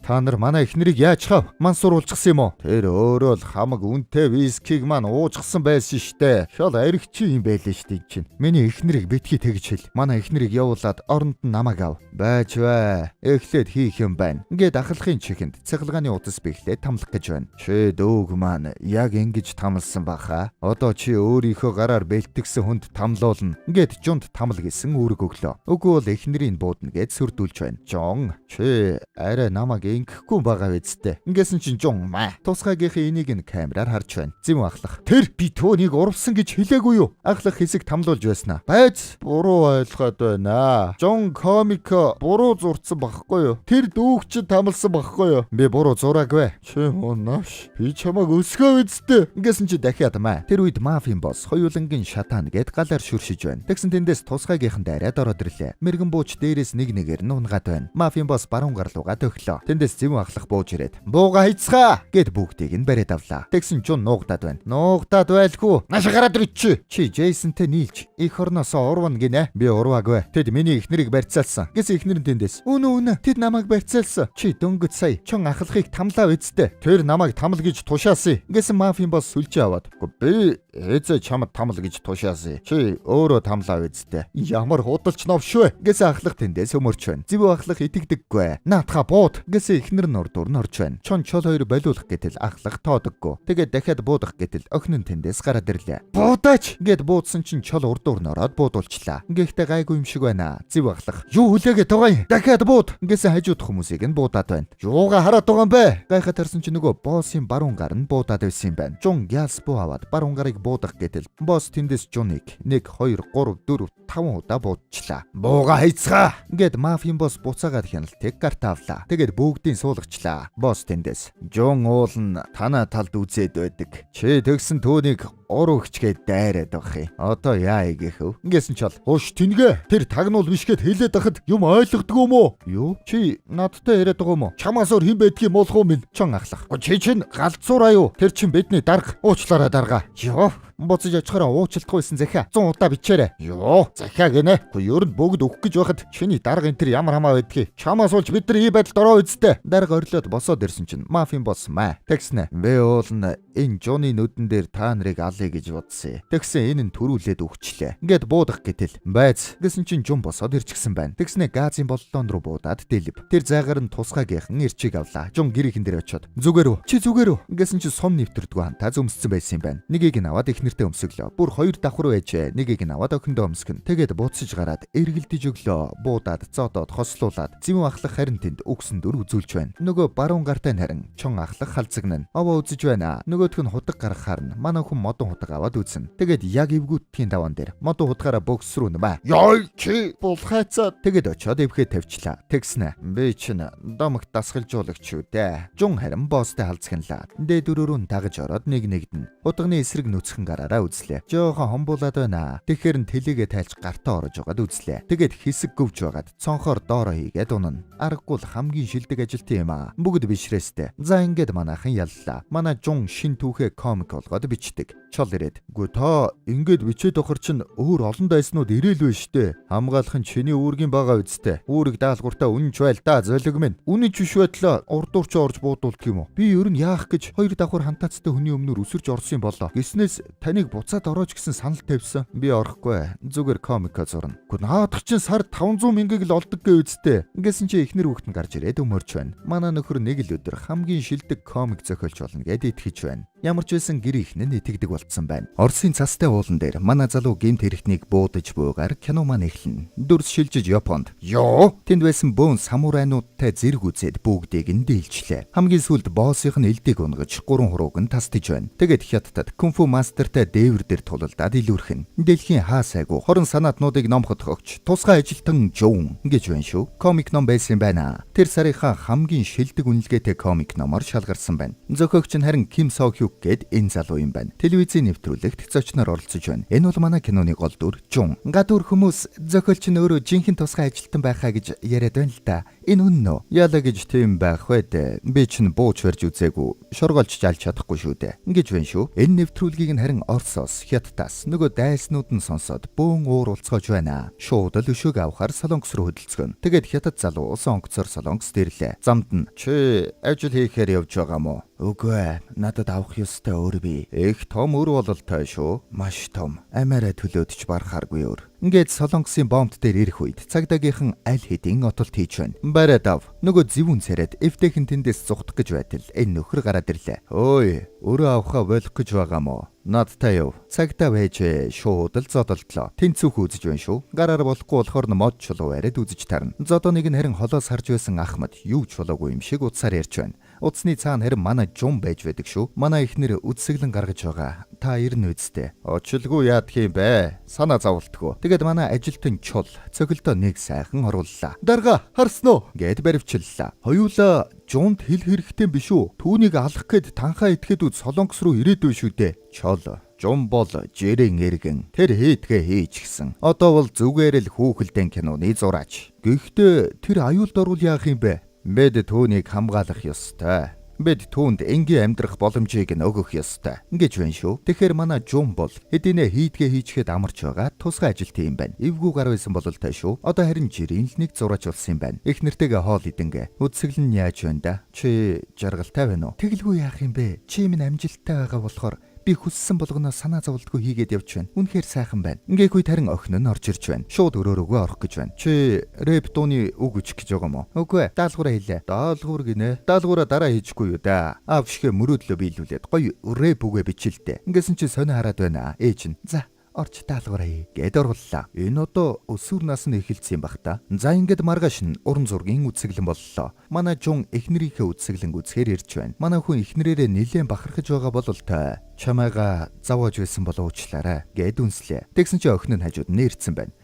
Та нар манай эхнэрийг яаж хав? Мансууруулчихсан юм уу? Тэр өөрөө л хамаг үнэтэй вискиг маань уужчихсан байсан штэ. Шал аригч юм байлээ штэ чинь. Миний эхнэрийг битгий тэгж хэл. Манай эхнэрийг явуулаад оронд нь намайг ав. Байж бай. Эхлээд хийх юм байна. Ингээд ахлахын Жон чихэнд цахилгааны утас бэхлээ тамлах гэж байна. Чи дөөг маань яг ингэж тамлсан баха. Одоо чи өөрийнхөө гараар бэлтгэсэн хүнд тамлуулна. Гэт Жонд тамл гэсэн үүрэг өглөө. Үгүй бол эхнэрийн буудна гэд сүрдүүлж байна. Жон, чи арай намайг ингэхгүй байгаа үсттэй. Ингэсэн чинь Жон маа. Тусгайгийнхээ энийг нь камераар харж байна. Зэм ахлах. Тэр би түүнийг урвсан гэж хэлээгүй юу? Ахлах хэсэг тамлуулж байснаа. Байц буруу ойлгоод байна. Жон комико буруу зурцсан багхгүй юу? Тэр дүүгч тамлсан багхгүй юу? Би буруу зураагүй. Чи унаш. Би чамайг өсгөө үсттэй. Ингэсэн чи дахиад маа. Тэр үед мафийн босс хоёулангийн шатаан гэд галаар шүршиж байна. Тэгсэн тэндээс тусгайгийнхан дайраад ороод ирлээ. Мэргэн бууч дээрээс нэгээр нь унгаад байна. Мафийн босс баруун гарлуугаа төглөө. Тэндээс зэм ахлах бууж ирээд бууга хайцгаа гэд бүгдийг нь бариад авлаа. Тэгсэн Жон нуугдаад байна. Нуугдаад байлгүй. Нааш гараад ирч. Чи Джейсонтэй нийлж их орноосоо урвна гинэ. Би урваагүй. Тэд миний эхнэрийг барьцаалсан. Гэс эхнэр нь тэндээс. Үнэ. Тэд намайг барьцаалсан. Чи дөнгөж сая Чон ахлахыг тамлаа үсттэй. Тэр намайг тамл гэж тушаасан. Гэсэн мафийн босс сүлжээ аваад. Би ээзээ чамд тамл гэж тушаасан. Чи өөрөө тамлаа үсттэй. Ямар худалч новш вэ? Гэс ахлах тэндээс өмөрч байна. Зэв ахлах итгэдэггүй. Наатха бууд. Гэс эхнэр нь урдуур нь орж байна. Чон чол хоёр болиулах гэтэл ахлах тоодоггүй. Тэгээд дахиад буудах гэтэл охин нь тэндээс гараад ирлээ. Буудаач гэд буудсан чинь чол урдуур нь ороод буудуулчлаа. Гэхдээ гайгүй юм шиг байна. Зэв ахлах. Юу хүлээгээ тугай. Дахиад бууд. Гэсэн хажууд хүмүүсийг нь буудаад байна. Юугаа хараад байгаа юм бэ? Гайхаад тарсан чинь нөгөө боссын баруун гар нь буудаад байсан юм байна. Жон гяс буу аваад баруун гарыг буудах гэтэл босс тэндээс Жоныг 1 2 3 4 5 удаа буудчихлаа. Бууга хайцгаа гэд мафийн босс буцаагаад хяналтыг гарт авлаа. Тэгээд бүгдийг суулгачлаа. Босс тэндээс Жон уулна танаа талд үзээд байдаг. Чи тэгсэн түүнийг уруугчгээд дайраад байх юм. Одоо яа игээхв? Ингэсэн чол. Хууш тэнгэ. Тэр тагнуул бишгээд хэлээд ахад юм ойлгодгоо юм уу? Юу? Чи надтай яриад байгаа юм уу? Чамаас өөр хэн байдгийг молох уу минь? Чон ахлах. Чи чинь галзуураа юу? Тэр чин бидний дарга. Уучлаарай дарга. Йоо. Буцаж очихороо уучлалтгүйсэн захиа 100 удаа бичээрэй. Йоо, захиа гинэ. Ер нь бүгд өгөх гэж байхад чиний дарга энэ төр ямар хамаа байдгийг. Чамаас уулж бид нар ий байдалд ороо үсттэй. Дарга орлоод босоод ирсэн чинь мафийн босс маа. Тэгснэ. Би уулна энэ Жоны нүдэн дээр та нарыг алъя гэж бодсон. Тэгсэн энэ нь төрүүлээд өгчлээ. Ингээд буудах гэтэл байц гэсэн чинь Жон босоод ирчихсэн байна. Тэгснэ газын боллоон руу буудаад дэлб. Тэр зайгаар нь тусгайгийнхан ирчиг авлаа. Жон гэрийнхэн дээр очиод зүгээр үү? Чи зүгээр үү? Гэсэн чинь сум нэвтэрдгүү хантаа зөмссөн байсан юм байна. Нэгийг нь аваад нэртэ өмсөглөө. Бүр 2 давхар байжээ. Нэгийг нь аваад охиндоо өмсгөн. Тэгээд буцаж гараад эргэлдэж өглөө. Буудаад зоодоод хослуулаад зэвэн ахлах харин тэнд үгсэн дүр үзүүлж байна. Нөгөө баруун гартай харин Чон ахлах халзагнана. Овоо үзэж байна. Нөгөөх нь худаг гаргахаар нь манай хүн модон худаг аваад үзсэн. Тэгээд яг эвгүүтгийн даван дээр модон худгаараа бөкс рүү нэмэ. Ёй чи бол хайцаа. Тэгээд очиод эвхээ тавьчлаа. Тэгснэ. Би чинь домогт дасгалжуулагч шүү дээ. Жон харин боостой халзагнлаа. Дээд дөрөөрөө дагаж ороод нэгнэгдэн. Худганы эсрэг нүцгэн гараараа үзлээ. Жоохон хомбуулаад байна. Тэгэхээр нь тэлээгээ тайлж гартаа орож байгаад үзлээ. Тэгээд хэсэг гөвж байгаад цонхоор доороо хийгээд унана. Аргагүй хамгийн шилдэг ажилт юм аа. Бүгд бишрээстэй. За ингээд манайхан яллаа. Манай Жон шин түүхээ комик болгоод бичдэг. Чол ирээд. Гү та ингээд бичээд охор чинь өөр олон дайснууд ирээл вэ штэ. Хамгаалах нь чиний үүргийн байгаа үсттэй. Үүрэг даалгавартаа үнэнч байл да золиг минь. Үнэнч биш байтлаа урдуурч орж буудуулт юм уу? Би ер нь яах гэж 2 давхар хантаацтай хүний өмнөр өсөрж орсон юм болоо. Гиснээс таныг буцаад орооч гэсэн санал тавьсан. Би орохгүй. Зүгээр комико зурна. Гү наадах чинь сар 500 мянгаыг л олдог гээ үсттэй. Ингэсэн чи эхнэр хүүхэд нь гарч ирээд өмөрч байна. Манай нөхөр нэг л өдөр хамгийн шилдэг комик зохиолч болно гэд итгэж байна. Ямар ч байсан гэр ихнэн итгэдэг болцсон байна. Оросын цастай уулан дээр манай залуу гэмт хэрэгтнийг буудаж буугаар кино маань эхэлнэ. Дүрс шилжиж Японд. Ёо, тэнд байсан бөөн самурайнуудтай зэрэг үзээд бүгдийг нь дийлчлээ. Хамгийн сүүлд боссынх нь элдийг унгаж 3 хурууг нь тастаж байна. Тэгээд хятадд кунфу мастертай дээвэр дээр тулалдаад илүүрхэн. Дэлхийн хаа сайгүй хорон санаатнуудыг номхот өгч тусгай ажилтан Жон гэж байна шүү. Комик ном байсан байна. Тэр сарынхаа хамгийн шилдэг үнэлгээтэй комик номоор шалгарсан байна. Зохиогч нь харин Ким Сок Хюк гэд энэ залуу юм байна. Телевизийн нэвтрүүлэгт зочноор оролцож байна. Энэ бол манай киноны гол дүр Жон. Гадуур хүмүүс зохиолч нь өөрөө жинхэнэ тусгай ажилтан байхаа гэж яриад байна л да. Энэ үнэн үү? Яалаа гэж тийм байх вэ? Би чинь бууч барьж үзээгүй. Шоргоолж жалж чадахгүй шүү дээ. Ингэж байна шүү. Энэ нэвтрүүлгийг нь харин Оросоос, Хятадаас нөгөө дайснууд нь сонсоод бөөн уур уулзгаж байна. Шууд л өшөөг авахар солонгос руу хөдөлцгөн. Тэгээд Хятад залуу усан онгоцоор солонгос дэрлээ. Замд нь чи ажил хийхээр явж байгаа мó? Үгүй, надад авах ёстой өөр би. Их том өр бололтой шүү. Маш том. Амаараа төлөөд ч барахааргүй өөр. Ингээд Солонгосын бомбд дээр ирэх үед цагдаагийнхан аль хэдийн отолт хийж байна. Бариад ав. Нөгөө зэвүүн царайд эвтэйхэн тэндээс зугтах гэж байтал энэ нөхөр гараад ирлээ. Ой, өөрөө авахаа болох гэж байгаа мó. Надтай яв. Цагтаа байж шууд л зодолтлоо. Тэнцүүх үзэж байна шүү. Гараар болохгүй болохоор мод чулуу яриад үзэж тарна. Зодоныг нь харин холоос харж байсан Ахмад юу ч болоогүй юм шиг утсаар ярьж байна. Утасны цаана харин манай жум байж байдаг шүү. Манай ихнэр үдсэглэн гаргаж байгаа. Та ирнэ үсттэй. Очлгүй яадах юм бэ? Санаа зовлтгоо. Тэгээд манай ажилтан чул цогөлдөө нэг сайхан орууллаа. Дарга харсан уу? Гэд баривчлаа. Хоёулаа жумд хэл хэрэгтэй биш үү? Түүнийг алах гээд танхаа итгэхэд Солонгос руу ирээдүй шүү дээ. Чол жум бол жирэн эргэн тэр хийдгээ хийж гисэн. Одоо бол зүгээр л хүүхэлдэйн киноны зураач. Гэхдээ тэр аюулд орвол яах юм бэ? Бид түүнийг хамгаалах ёстой. Бид түүнд энгийн амьдрах боломжийг нь өгөх ёстой. Ингэж байна шүү. Тэгэхээр манай жум бол хэдийнэ хийдгээ хийчихэд амарч байгаа тусгай ажилт юм байна. Эвгүй гар байсан бол тай шүү. Одоо харин жирийн л нэг зураач болсон юм байна. Их нэртэйгээ хоол идэнгэ. Үдсэглэн яаж байна да? Чи жаргалтай байна уу? Тэгэлгүй яах юм бэ? Чи минь амжилттай байгаа болохоор би хүссэн болгоно санаа зовлтгүй хийгээд явж байна. Үнэхээр сайхан байна. Ингээгүй тарин охин нь орж ирж байна. Шууд өрөөрөөгөө орох гэж байна. Чи рэп дууны үг үчих гэж байгаа мó? Үгүй ээ. Даалгавраа хийлээ. Даалгавар гинэ. Даалгавраа дараа хийчихгүй юу да. Аав шигэ мөрөөдлөө биелүүлээд гоё рэп үгээ бичилдэ. Ингээсэн чи сонио хараад байна. Ээж нь. За орч даалгавраа гэд орууллаа. Энэ одоо өсвөр насны эхэлсэн юм бах та. За ингээд маргааш нь уран зургийн үсгэлэн боллоо. Манай жун эхнэрийнхээ үсгэлэн үзэхээр ирж байна. Манай хүн эхнэрээрээ нилээн бахархаж байгаа бол тай. Чамайга завааж байсан болоо уучлаарай гэд үнслээ. Тэгсэн чи охин нь хажууд нэрцэн байна.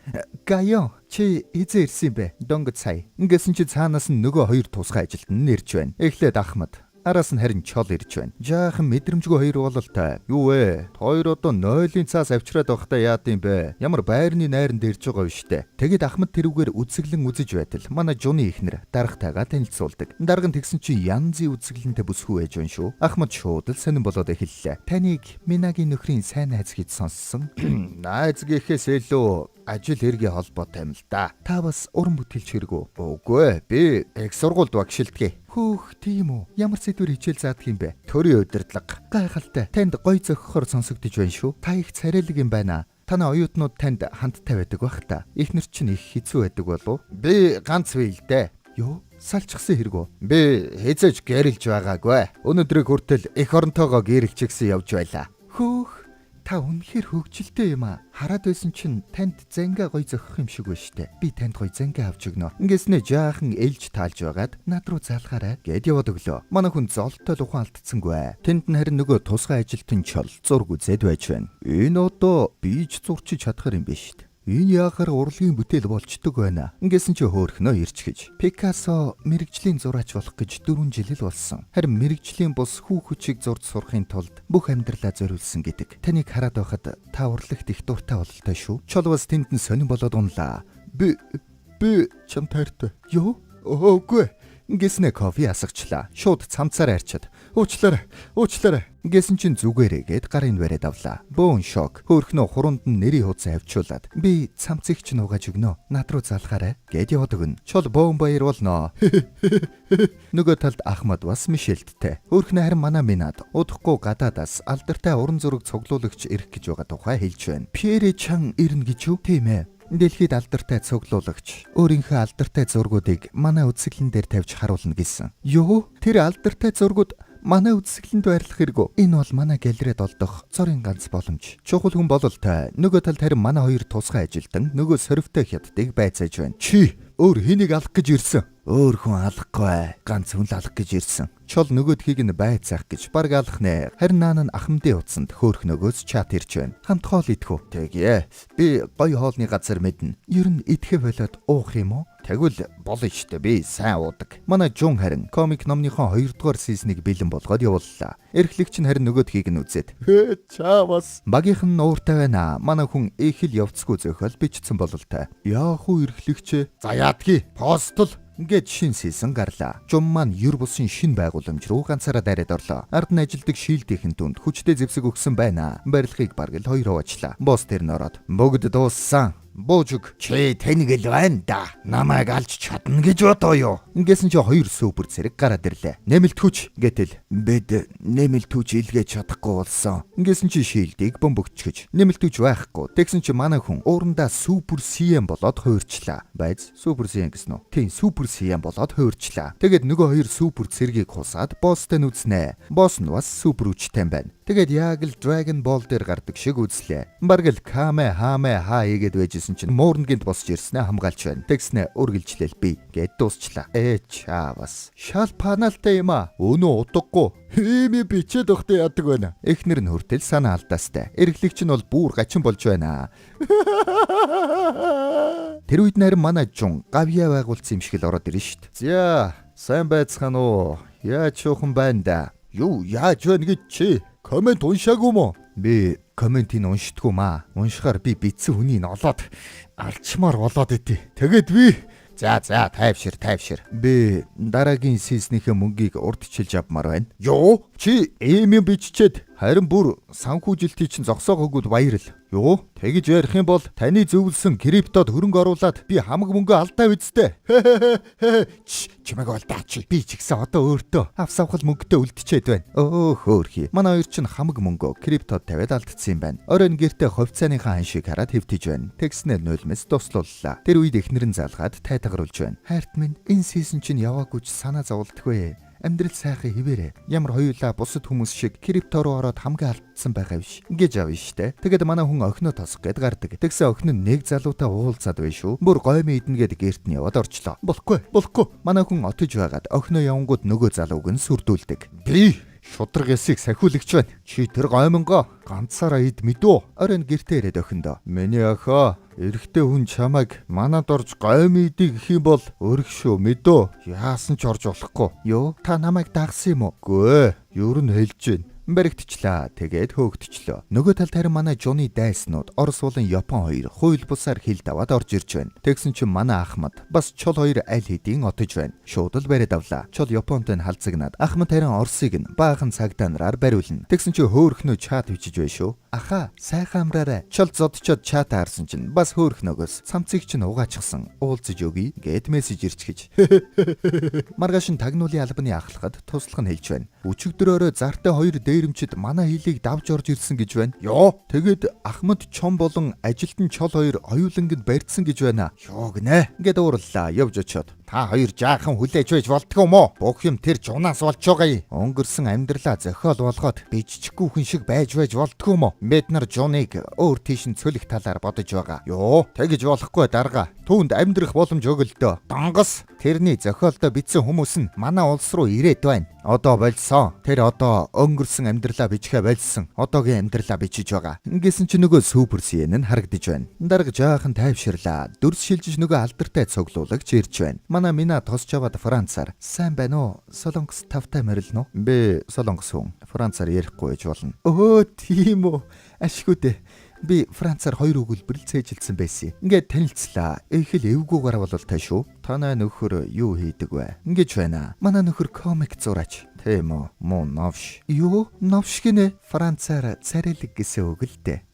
Гаян чи эзээ ирсэн бэ? Донгод сая. Ингээсэн чи цаанаас нь нөгөө хоёр тусгай ажилтан нэрж байна. Эхлээд Ахмад. Араас нь харин чол ирж байна. Жаахан мэдрэмжгүй хоёр бололтой. Юу вэ? Хоёр одоо нойлын цаас авчраад байхдаа яад юм бэ? Ямар байрны найранд ирж байгаа юм штэ. Тэгэд Ахмад тэрүүгээр үсгэлэн үзэж байтал манай жуны ихнэр даргатайгаа танилцуулдаг. Дарга нь тэгсэн чи янзын үсгэлэнтэй бүсгүй байж байна шүү. Ахмад шууд л сонирн болоод эхэллээ. Таныг Минагийн нөхрийн сайн найз гэж сонссон. Найз гэхээс илүү ажил хэргийн холбоотой юм л да. Та бас уран бүтээлч хэрэггүй. Үгүй би их сургуульд багшилтгий. Хөөх тийм үү. Ямар сэдвэр хичээл заадаг юм бэ? Төрийн удирдлага. Гайхалтай. Танд гоё зохихоор сонсогдож байна шүү. Та их царайлаг юм байна. Танай оюутнууд танд хандтай байдаг бах та. Эхнэр чинь их хэцүү байдаг болов? Би ганц бий л дээ. Юу? Салчсан хэрэггүй. Би хэзээж гэрэлж байгаагүй. Өнөөдрийг хүртэл эх оронтойгоо гэрэлчихсэн явж байлаа. Хөөх. Та үнэхээр хөвгчлөлтэй юм аа. Хараад байсан чинь танд зангаа гоё зохих юм шиг байна штэ. Би танд гоё зангаа авч өгнө. Ингээснэ жаахан ээлж таалж байгаад над руу залгаарай гэд яваад өглөө. Манай хүн золтой л ухаан алдцсангүй. Тэнд нь харин нөгөө тусгай ажилтан чол зург үзээд байж байна. Энэ одоо бийж зурчиж чадхаар юм биш штэ. Энэ яахаар урлагийн бүтээл болчдөг байна. Ингээсэн чи хөөхнөө ирч гэж. Пикассо мэрэгжлийн зураач болох гэж 4 жил л болсон. Харин мэрэгжлийн бус хүүхүчийг зурж сурахын тулд бүх амьдралаа зориулсан гэдэг. Таныг хараад байхад та урлагт их дуртай бололтой шүү. Чол бас тэнд нь сонирн болоод унлаа. Би чам таартай. Юу? Үгүй. Ингээснэ кофе асгачлаа. Шууд цамцаар арчаад уучлаарай. Ингээсэн чин зүгээрээгээд гарын бариад авлаа. Бөөн шок. Хөөхнөө хурунд нь нэрийн хуудас авчуулаад би цамцыг ч нугаж өгнө. Над руу залгаарай гэд яваад өгнө. Чол бөөн баяр болно. Нөгөө талд Ахмад бас Мишельдтэй. Хөөхнөө харин манай Минад удахгүй гадаадаас алдартай уран зураг цуглуулагч ирэх гэж байгаа тухай хэлж байна. Пьере Чан ирнэ гэж юу? Тийм ээ. Дэлхийд алдартай цуглуулагч өөрийнхөө алдартай зургуудыг манай үсгэлэн дээр тавьж харуулна гэсэн. Юу? Тэр алдартай зургууд манай үсгэлэнд байрлах хэрэггүй. Энэ бол манай галерейд олдох цорын ганц боломж. Чухал хүн бололтой. Нөгөө талд харин манай хоёр тусгай ажилтан нөгөө сорвтой хятадыг байцааж байна. Чи өөр хэнийг алах гэж ирсэн? Өөр хүн алахгүй. Ганц хүн л алах гэж ирсэн. Чол нөгөөдхийг нь байцаах гэж баг алах нэ. Харин наан нь ахмадын утсанд хөөх нөгөөс чат ирж байна. Хамт хоол идэхүү. Тэгье. Би гоё хоолны газар мэднэ. Ер нь идэхэ болоод уух юм уу? Тэгвэл болно штэ би сайн уудаг. Манай жун харин комик номныхон 2 дугаар сизнийг бэлэн болгоод явууллаа. Эрхлэгч нь харин нөгөөдхийг нь үзээд чаавас багийнхан нь ууртай байна. Манай хүн их л явцгүй зөхөл бичсэн бололтой. Яах уу эрхлэгч? За яадгий. Постол ингээд шин сэлсэн гарлаа. Жум маань юр бусын шин байгууламж руу ганцаараа дараад орлоо. Ард нь ажилдаг шийлдийнхэн түнд хүчтэй зэвсэг өгсөн байна. Барилгыг бараг л хоёр хувачлаа. Босс тэр нь ороод бүгд дууссан. Буужиг чи тэнэгэл байна да. Намайг алж чадна гэж бодоо юу? Ингэсэн чи хоёр супер зэрэг гараад ирлээ. Нэмэлтгүүч гэтэл бид нэмэлтгүүч илгээж чадахгүй болсон. Ингэсэн чи шилдийг бөмбөгчгөж. Нэмэлтгүүч байхгүй. Тэгсэн чи манай хүн уурандаа супер CM болоод хуурчлаа. Байц супер CM гэсэн үү? Тийм супер CM болоод хуурчлаа. Тэгээд нөгөө хоёр супер цэргийг хусаад босстой нүцнэ. Босс нь бас супер үчтэй байна. Тэгээд яг л Dragon Ball дээр гардаг шиг үзлээ. Бараг л Каме Хаме Ха игээд байжсэн чинь Муурнгинд босч ирснэ хамгаалч байна. Тэгснэ үргэлжлээл би гэд дуусчлаа. Чаавас. Шал паналтай юм а. Өнөө утгагүй. Хими бичээд өгтөө яадаг байна. Эхнэр нь хүртэл санаа алдаастай. Эргэлэгч нь бол бүр гачин болж байна. Тэр үед нарийн манай жун гавьяа байгуулсан юм шиг л ороод ирнэ штт. За, сайн байцгаана уу? Яаж шуухан байна да? Юу яаж байна гэж чи? Комент уншаагүй мó? Би комментийг уншдаггүй маа. Уншихаар би битсэн хүнийг олоод алчмаар болоод идэв. Тэгээд би за тайвшир. Би дараагийн сизнийхээ мөнгийг урдчилж авмаар байна. Юу? Чи ийм юм биччихэд харин бүр санхүүжилтийг чинь зогсоогоогүй баярл. Юу? Тэгж ярих юм бол таны зөвлөсөн криптод хөрөнгө оруулаад би хамаг мөнгө алдаа үсттэй. Чимээг олдаач. Би ч гэсэн одоо өөртөө авсавхал мөнгөтэй үлдчихэд байна. Хөөхий. Манай хоёр чинь хамаг мөнгө криптод тавиад алдчихсан юм байна. Оройн гэртээ хувьцааныхаа ханшийг хараад хэвтэж байна. Тэгснээр нулимс дуслууллаа. Тэр үед эхнэр нь залгаад тайтгаруулж байна. Хайрт минь энэ сизон чинь яваагүй ч санаа зовлтгүй. Амьдрал сайхан хിവэрэ. Ямар хоёулаа бусад хүмүүс шиг крипто руу ороод хамгийн алдсан байгаа биш. Гэж авна штэ. Тэгээд манай хүн охиноо тосох гээд гардаг. Тэгсэн охин нь нэг залуутай уулзаад байна шүү. Бүр гоймоо идэнэ гээд гэрт нь яваад орчлоо. Болохгүй. Манай хүн отож байгаад охиноо явангууд нөгөө залууг нь сүрдүүлдэг. Би шудраг ясыг сахиулагч байна. Чи тэр гоймонгоо ганцаараа ид мэдүү. Оройн гэртээ ирээд охиндоо. Миний охоо, эрэгтэй хүн чамайг манад орж гойм идэх гэх юм бол өрх шүү мэдөө. Яасан ч орж болохгүй. Юу? Та намайг дагсан юм уу? Гүй. Юу нь хэлж байна. Баригдчихлаа. Тэгээд хөөгдчихлөө. Нөгөө талд харин манай Жуны дайснууд Орос болон Япон хоёр хууль бусаар хил даваад орж ирж байна. Тэгсэн чинь манай Ахмад бас чул хоёр аль хэдийн отож байна. Шууд л бариад авлаа. Чул Японтой нь халзагнаад Ахмад харин Оросыг нь баахан цагдаа нараар бариулна. Тэгсэн чинь хөөхнөө чат бичиж байна шүү. Аха, сайхан амраарай. Чул зодчоод чат харсан чинь бас хөөхнөөгөөс цамцыг чинь угаачихсан. Уулзаж өгье гэд мессеж ирчихэж. Маргааш нь тагнуулын албаны ахлахад туслах нь хэлж байна. Өчигдрөөрөө зартай хоёр дээрэмчид манай хилийг давж орж ирсэн гэж байна. Ёо, тэгээд Ахмад чом болон ажилтан чол хоёр оюулангид барьдсан гэж байна. Ёо гинэ. Ингээд уурлаа явж очиод. Та хоёр жаахан хүлээж байж болтгоо юм уу? Бүх юм тэр жунаас болж байгаа юм. Өнгөрсөн амьдралаа зохиол болгоод биччихгүй хүн шиг байж болтгоо юм уу? Бид нар жуныг өөр тийш нь цөлөх талаар бодож байгаа. Ёо, тэгэж болохгүй дарга. Түүнд амьдрах боломж өгөлдөө. Донгос тэрний зохиолдоо бичсэн хүмүүс нь манай улс руу ирээд байна. Одоо болсон. Тэр одоо өнгөрсөн амьдралаа бичгээ болсон. Одоогийн амьдралаа бичиж байгаа. Ингэсэн чи нөгөө супер CN нь харагдаж байна. Дарга жаахан тайвширлаа. Дүрс шилжиж нөгөө алдартай цуглуулагч ирж байна. Манай Мина тосч аваад Францаар сайн байна уу? Солонгос тавтай морилно. Би солонгос хүн. Францаар ярихгүй гэж болно. Тийм үү. Ашиггүй дээ. Би Францаар хоёр өгүүлбэрл цээжилсэн байсан. Ингээд танилцлаа. Эхэл эвгүүгээр бололтой шүү. Танай нөхөр юу хийдэг вэ? Ингэж байна. Манай нөхөр комик зураач. Тийм үү? Муу новш. Юу? Новш гинэ? Францаар царилэг гэсэн үг л дээ.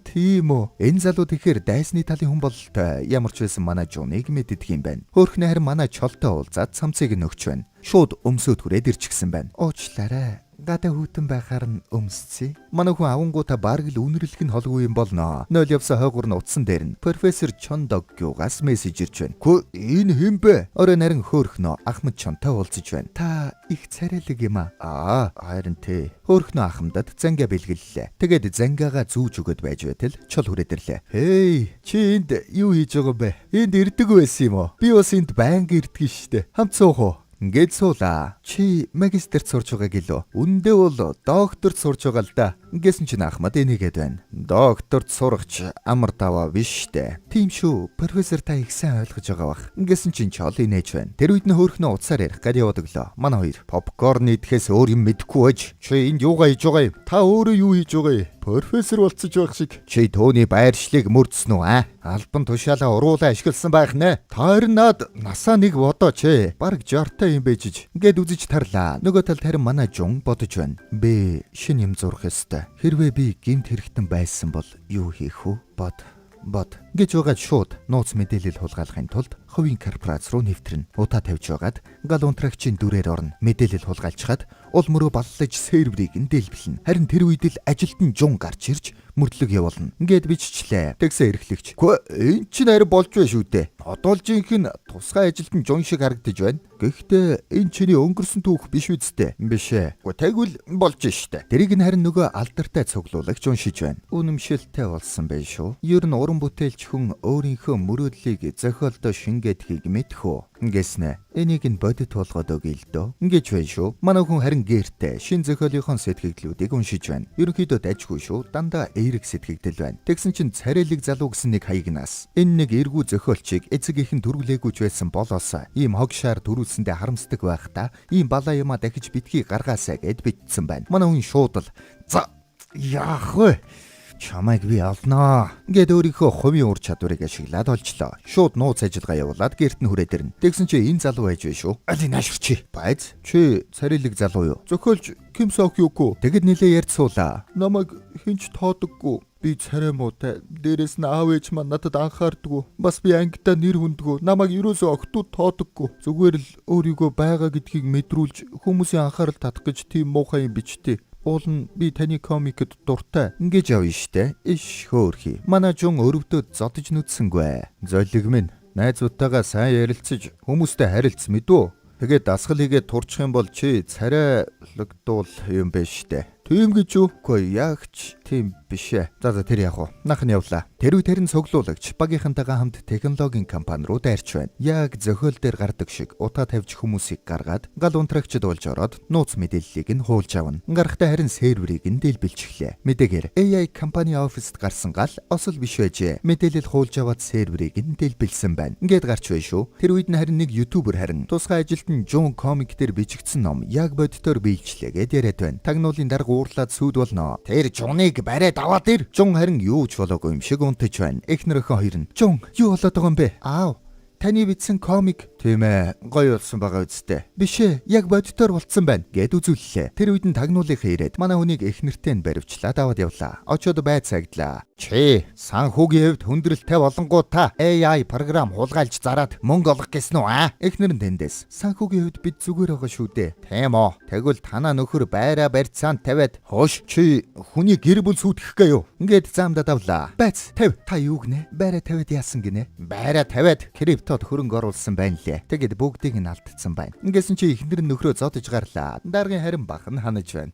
Тийм үү. Энэ залуу тэгэхээр дайсны талын хүн бололтой. Ямар ч байсан манай Жуныг мэддэг юм байна. Хөөхнө харин манай чолтой уулзаад цамцыг нөгч байна. Шууд өмсөд хүрээд ирчихсэн байна. Уучлаарай. Гадаа хүйтэн байхаар нь өмсцээ. Манай хүн авангуудаа бараг л үнэрлэх нь холгүй юм болно. 0 явсан хойгуур нь утсан дээр нь профессор Чон Доггюгаас мессеж ирж байна. Хөө энэ хэм бэ? Орой нарийн хөөхнөө Ахмад Чонтой уулзаж байна. Та их царайлаг юм аа. Харин тий. Хөөхнөө Ахмадад занга бэлгэллээ. Тэгээд зангаагаа зүүж өгöd байж байтал чол хүрээд ирлээ. Хей, чи энд юу хийж байгаа бэ? Энд ирдэг байсан юм уу? Би бас энд байнга ирдэг штэ. Хамт суух уу? Ингээд суулаа. Чи магистрт сурж байгаа гэлөө. Үндэ бол докторт сурж байгаа л да. Ингэсэн чинь Ахмад энийгээд байна. Докторт сурахч амар даваа биш дээ. Тийм шүү. Профессор та их сайн ойлгож байгаа бах. Ингэсэн чинь чол инээж байна. Тэр үед нь хөөхнөө утсаар ярих гээд яваад өглөө. Манай хоёр попкорн идэхээс өөр юм мэдэхгүй байж. Чи энд юугаа хийж байгаа юм? Та өөрөө юу хийж байгаа юм? Профессор болцож байх шиг. Чи төөний байршлыг мөрдсөн үү аа? Албан тушаалаа уруулаа ашигласан байх нэ. Тойр над насаа нэг бодооч ээ. Бараг 60 юм бэжиж. Ингээд үзэж тарлаа. Нөгөө талд харин манай Жун бодож байна. Би шинэ юм зурх ёстой. Хэрвээ би гинт хэрэгтэн байсан бол юу хийх вэ? Бод. бод гэж угаад шууд нууц мэдээлэл хулгайлахын тулд хувийн корпорац руу нэвтрэн утаа тавьж байгаад гал унтрагчийн дүрээр орно. Мэдээлэл хулгайлцгаад ул мөрөө баллаж серверийг нь дэлбэлнэ. Харин тэр үед л ажилтан жун гарч ирж мөрдлөг явуулна. Ингээд биччихлээ. Тэгсэн эрхлэгч. Энэ чинь арай болж байна шүү дээ. Одоо л жинхэнэ тусгай ажилтан жун шиг харагдаж байна. Гэхдээ энэ чиний өнгөрсөн түүх биш үсттэй. Биш ээ. Тэгвэл болж штэ. Тэрийг нь харин нөгөө алдартай цуглуулагч уншиж байна. Үнэмшилтэй болсон байх шүү. Ер нь уран бүтээлч хүн өөрийнхөө мөрөөдлийг зохиолдоо шингээдхийг мэдхүү. Ингэснэ. Энийг нь бодит болгоод өгье л дөө. Ингэж байна шүү. Манай хүн харин гэртээ шин зохиолынхон сэтгэгдлүүдийг уншиж байна. Ерөнхийдөө дайжгүй шүү. Дандаа эерэг сэтгэгдэл байна. Тэгсэн чинь царайлаг залуу гэсэн нэг хаягнаас энэ нэг эргүү зохиолчийг эцэг ихэн төрүүлээгүйч байсан болоосаа ийм хогшаар төрүүлсэндээ харамсдаг байхдаа ийм балаа юма дахиж битгий гаргаасаа гэд битсэн байна. Манай хүн шууд л за яах вэ? Чамайг би олноо. Ингээд өөрийнхөө хувийн ур чадварыг ашиглаад олжлоо. Шууд нууц ажиллагаа явуулаад гэрт нь хүрээд ирнэ. Тэгсэн чи энэ залуу байж вэ шүү. Алин нааширчи. Байз. Чи царилэг залуу юу? Зохиолч Кимсок юуко. Тэгэд нилээ ярьж суулаа. Намайг хинч тоодоггүй. Би царай муутай. Дээрээс нь аав ээж маань надад анхаардаггүй. Бас би ангидаа нэр хүндгүү. Намайг ерөөсөө октод тоодоггүй. Зүгээр л өөрийгөө байгаа гэдгийг мэдрүүлж хүмүүсийн анхаарал татах гэж тийм муухай юм бичтээ. Уул нь би таны комикэд дуртай. Ингэж явна штэ. Иш хөөрхий. Манай жун өрөвдөд зодож нүдсэнгүй. Золиг минь найзуудтайгаа сайн ярилцаж хүмүүстэй харилцсан мэдүү. Тэгээд дасгал хийгээд турчих юм бол чи царайлагдуул юм биш штэ. Тийм гэж юу? Үгүй яагч тийм биш ээ. За тэр яг уу. Нах нь явлаа. Тэр үе тэрэн цуглуулагч багийнхантайгаа хамт технологийн компани руу дайрч байна. Яг зохиол дээр гардаг шиг утаа тавьж хүмүүсийг гаргаад гал унтрагчд болж ороод нууц мэдээллийг нь хуулж авна. Гарахтаа харин серверийг нь дэлбэлчихлээ. Мэдээгээр AI компани оффист гарсан гал осол биш байжээ. Мэдээлэл хуулж аваад серверийг нь дэлбэлсэн байна. Ингээд гарч бай шүү. Тэр үед нь харин нэг ютубер харин тусгай ажилтан жун комик дээр бичигдсэн ном яг бодитоор биелжлээгээд яриад байна. Тагнуулын дарга уурлаад сүйд болно. Тэр жуныг бариад аваад ир. Жун харин юу ч болоогүй юм шиг унтаж байна. Эхнэр охин хоёр нь жун юу болоод байгаа юм бэ? Аав таны бичсэн комик тийм ээ гоё болсон байгаа үсттэй. Биш ээ яг бодитоор болцсон байна гэд үзүүллээ. Тэр үед нь тагнуулынхаа ирээд манай хүнийг эхнэртэй нь баривчлаад аваад явлаа. Очоод байцаагдлаа. Чи санхүүгийн хувьд хүндрэлтэй болонгуудаа AI програм хулгайлж зараад мөнгө олох гэсэн үү аа? Эхнэр нь тэндээс санхүүгийн хувьд бид зүгээр байгаа шүү дээ. Тийм оо. Тэгвэл танаа нөхөр байраа барьцаанд тавиад хоош чи хүний гэр бүл сүйтгэх гээ юу? Ингээд заамдаа давлаа. Байц тав та юу гинэ? Байраа тавиад яасан гинэ? Байраа тавиад криптод хөрөнгө оруулсан байна лээ. Тэгэд бүгдийг нь алдсан байна. Ингэсэн чи эхнэр нь нөхрөө зодож гарлаа. Даргын харин бах нь ханаж байна.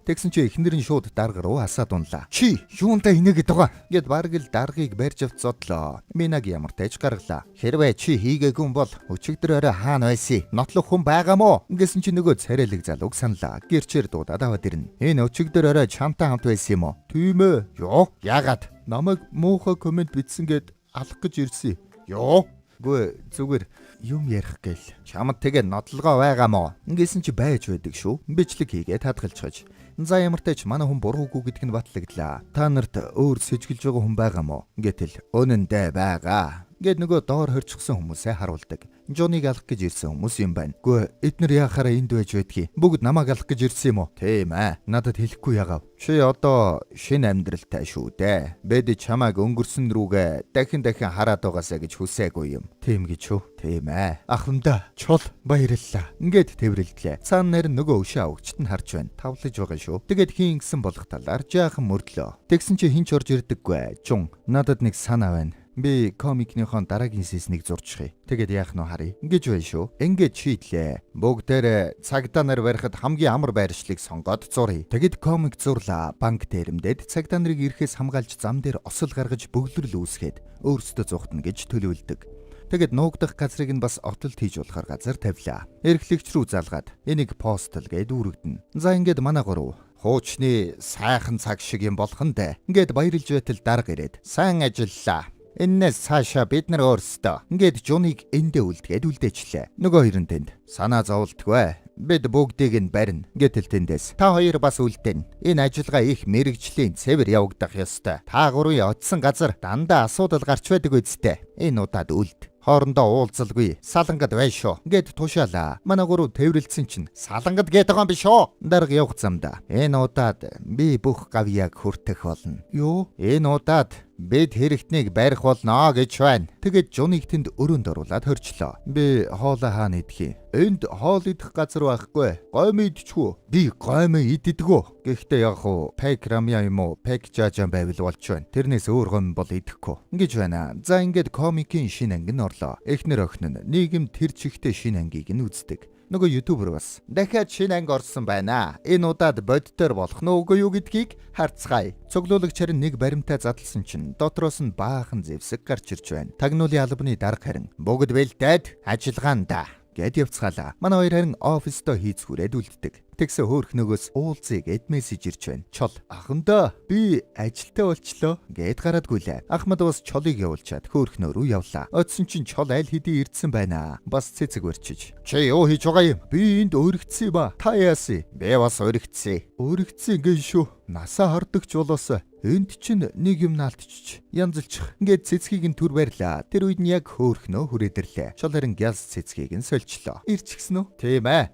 Тэгсэн чи эхнэр нь шууд дарга руу асаад унлаа. Чи юунда инээгээд байгаа? Гэт бараг л даргыг барьж авч зодлоо. Минаг ямар тааж гаргалаа. Хэрвээ чи хийгээгүй юм бол өчигдөр орой хаана байсан? Нотлох хүн байгаа мó? Ингэсэн чи нөгөө царайлаг залууг саналаа. Гэрчээр дуудаад аваад ирнэ. Энэ өчигдөр орой чамтай хамт байсан юм уу? Тийм ээ. Юу? Яагаад? Намайг муухай комент бичсэн гэд алах гэж ирсэн. Юу? Гүй зүгээр юм ярих гээл. Чамд тэгээ нотлогоо байгаа мó? Ингэсэн чи байж байдаг шүү. Бичлэг хийгээд хадгалчихаж. За ямар ч тач манай хүн буруугүй гэдг нь батлагдлаа. Та нарт өөр сэжгэлж байгаа хүн байгаа мó? Гэтэл үнэндээ байгаа. Гэт нөгөө доор хорчихсон хүмүүсээ харуулдаг. Жоныг алах гэж ирсэн хүмүүс юм байна. Гүй эднэр яхаараа энд байж байдгийг. Бүгд намайг алах гэж ирсэн юм уу? Тийм ээ. Надад хэлэхгүй ягав. Чи одоо шинэ амьдралтай шүү дээ. Бид чамайг өнгөрсөн рүүгээ дахин хараад байгаасаа гэж хүсээгүй юм. Тийм гэж үү? Тийм ээ. Ахмадаа чул баярлалаа. Ингээд тэврэлдлээ. Цаана нэр нөгөө өшөө авагчт нь харж байна. Тавлаж байгаа шүү. Тэгээд хийн гисэн болох талаар жаахан мөрдлөө. Тэгсэн чи хинч орж ирдэггүй. Жун надад нэг санаа байна. Би комикныхон дараагийн сеснийг зурчихъя. Тэгээд яах нь харъя. Ингэж байна шүү. Ингээд шийдлээ. Бүгдээрээ цагдаа нар барихад хамгийн амар байршлыг сонгоод зуръя. Тэгэд комик зурлаа. Банк дээрэмдэд цагдаа нарыг ирэхээс хамгаалж зам дээр осол гаргаж бөглөрл үүсгээд өөрсдөө зугтна гэж төлөвлөдөг. Тэгэд нуугдах газрыг нь бас отолт хийж болохоор газар тавилаа. Эрхлэгч рүү залгаад энийг постл гээд үүрэгдэнэ. За ингээд манай гурав хуучны сайхан цаг шиг юм болох нь дээ. Ингээд баярлж байтал дарга ирээд сайн ажиллалаа. Эннээс цаашаа бид нар өөрсдөө ингээд жуныг эндээ үлдгээд үлдээчлээ. Нөгөө хоёр нь тэнд санаа зовлтгүй. Бид бүгдийг нь барина. Гэтэл тэндээс та хоёр бас үлдэн. Энэ ажиллагаа их мэрэгжлийн цэвэр явагдах ёстой. Та гурвын очсон газар дандаа асуудал гарч байдаг үсттэй. Энэ удаад үлд. Хоорондоо уулзалгүй салангад бай шүү. Гэт тушаалаа. Манай гурав тэврэлцэн чинь салангад гээд байгаа юм биш үү? Дарга явах замда. Энэ удаад би бүх гавьяаг хүртэх болно. Юу? Энэ удаад Бид хэрэгтнийг барих болно гэж байна. Тэгээд Жуныг тэнд өрөөнд оруулаад хорчлоо. Би хоолоо хаана идэх юм? Энд хоол идэх газар байхгүй. Гомь идчихв. Би гомь иддэггүй. Гэхдээ яг хуу пек рамя юм уу? Пек жажан байвал болж байна. Тэрнээс өөр гомь бол идэхгүй. Ингэж байна. За ингээд комикийн шинэ анги нь орлоо. Эхнэр охин нь нийгэм тэр чигтээ шинэ ангийг нь үздэг. Нөгөө ютубер бас дахиад шинэ анги орсон байна. Энэ удаад бодтоор болох нь үгүй юу гэдгийг харцгаая. Цуглуулагч харин нэг баримтаа задлсан чинь дотроос нь баахан зэвсэг гарч ирж байна. Тагнуулын албаны дарга харин бүгд бэлдээд ажиллагаанда гэд явцгаалаа. Манай хоёр харин оффистоо хийцгүүрээд үлддэг. Тэгсэн хөөхнөгөөс уулзъя гэд мессеж ирж байна. Чол ахандаа би ажилтаа болчлоо гэд гараад гүйлээ. Ахмад бас чолыг явуулчаад хөөхнөө рүү явлаа. Одсон чинь чол аль хэдийн ирдсэн байна. Бас цэцэг барьчиж. Чи юу хийж байгаа юм? Би энд өргөцсөн ба. Та яасан? Би бас өргөцсөн. Өргөцсөн гэн шүү. Насаа хардагч болоосоо. Энд чинь нэг юм наалтчих. Янзлчих. Ингээд цэцгийг нь түр барьлаа. Тэр үед нь яг хөөхнөө хүрээдэрлээ. Чол харин гяз цэцгийг нь сольчлоо. Ирчихсэн үү? Тийм ээ.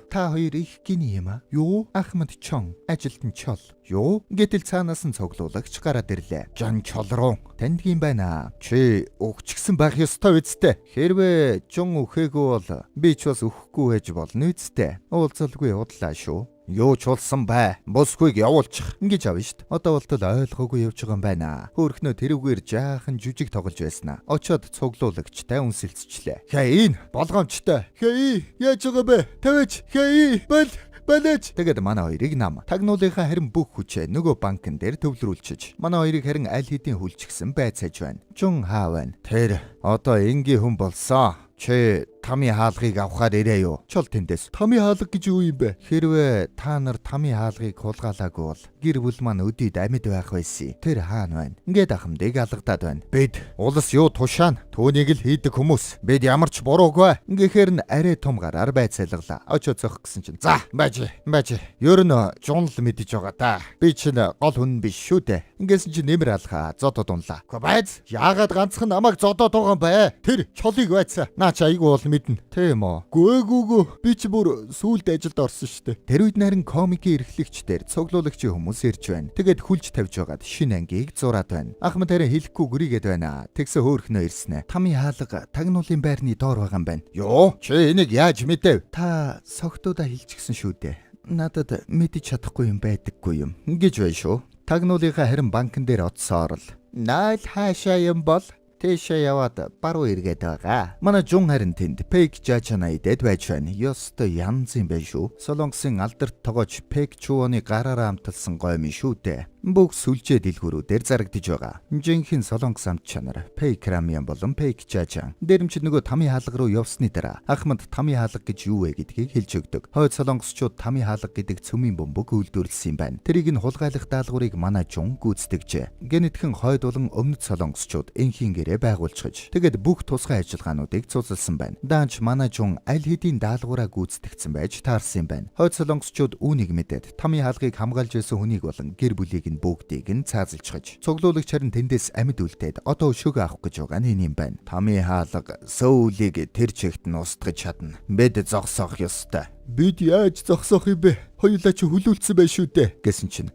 Та хоёр их гиний юм аа. Юу? Ахмад чон. Ажилтан чол. Юу? Гэтэл цаанаас нь цуглуулагч гараад ирлээ. Жан чол руу. Танд юм байна. Чи өгчихсэн байх ёстой үсттэй. Хэрвээ жон өгөхгүй бол би ч бас өгөхгүй байж болно үсттэй. Уулзалгүй удлаа шүү. Юу ч болсон бай. Босхойг явуулчих гэж авна штт. Одоо болтол ойлгоогүй явж байгаа юм байна. Хөөхнөө тэрүүгээр жаахан жүжиг тоглож байснаа. Очоод цуглуулагчтай үнсэлцчлээ. Хей болгоомжтой. Хей яаж байгаа бэ? Тавьж хей балаж. Тэгээд манай хоёрыг нам тагнуулынхаа харин бүх хүчээ нөгөө банкн дээр төвлөрүүлчихэж манай хоёрыг харин аль хэдийн хүлчихсэн байцааж байна. Жун хаа байна? Тэр одоо энгийн хүн болсон. Чи тами хаалгыг авахаар ирээ юу? Чол тэндээс. Тами хаалга гэж юу юм бэ? Хэрвээ та нар тами хаалгыг хулгайлаагүй бол гэр бүл маань өдөөд амьд байх байсан. Тэр хаана байна? Ингээд ахмадыг алгадаад байна. Бид улас юу тушаана? Түүнийг л хийдэг хүмүүс. Бид ямар ч буруугүй. Ингээхээр нь арай том гараар байцаалгалаа. Очоо зөх гэсэн чинь. За, байж. Ер нь жунл мэдэж байгаа да. Би чинь гол хүн биш шүү дээ. Ингээс чинь нэмэр алхаа зодод унлаа. Гэхдээ байц. Яагаад ганцхан намайг зодод байгаа юм бэ? Тэр чолыг байцаа. Наач айгу бол мэднэ. Тийм үү? Гүгүгү. Би ч бүр сүүлд ажилд орсон штэ. Тэр үед нарийн комикийн эрхлэгчдэр цуглуулагчийн хүмүүс ирж байна. Тэгээд хүлж тавьж байгаад шинэ ангийг зураад байна. Ахмад харин хэлэхгүй гүрийгээд байна. Тэгсэн хөөхнөө ирснэ. Тами хаалга тагнуулын байрны доор байгаа юм байна. Юу? Чи энийг яаж мэдэв? Та согтуудаа хэлчихсэн шүү дээ. Надад мэдэж чадахгүй юм байдаггүй юм. Гэж байна шүү. Тагнуулынхаа харин банкн дээр оцсоор л. Найл хаашаа юм бол Тэшээ яваад баруун эргээд байгаа. Манай жун харин тэнд пек жачана идээд байж байна. Ёстой янз юм байна шүү. Солонгосын алдарт тогооч пек чууны гараараа амталсан гойм шүү дээ. Бүх сүлжээ дэлгүүрүүдээр зарагдж байгаа. Жинхэнэ солонгос амт чанар пек рамян болон пек жачан. Дээрэмчд нөгөө тами хаалга руу явсны дараа ахмад тами хаалга гэж юу вэ гэдгийг хэлж өгдөг. Хойд солонгосчууд тами хаалга гэдэг цөмийн бөмбөг үйлдвэрлэсэн юм байна. Тэрийг нь хулгайлах даалгаврыг манай жун гүйцэтгэжээ. Гэнэтхэн хойд болон өмнөд солонгосчууд энхийн гэрээ байгуулчихж тэгээд бүх тусгай ажиллагаануудыг цуцалсан байна. Даанч манай жун аль хэдийн даалгавраа гүйцэтгэсэн байж таарсан юм байна. Хойд солонгосчууд үүнийг мэдээд тами хаалгыг хамгаалж байсан хүнийг болон гэр бүлийг бүгдийг нь цаазалчихж цуглуулагч харин тэндээс амьд үлдээд одоо өшөөгөө авах гэж байгаа нь юм байна. Тами хаалга сөүлийг тэр чигт нь устгаж чадна. Бид зогсоох ёстой. Бид яаж зогсоох юм бэ? Хоёулаа чи хүлүүлсэн байх шүү дээ гэсэн чинь.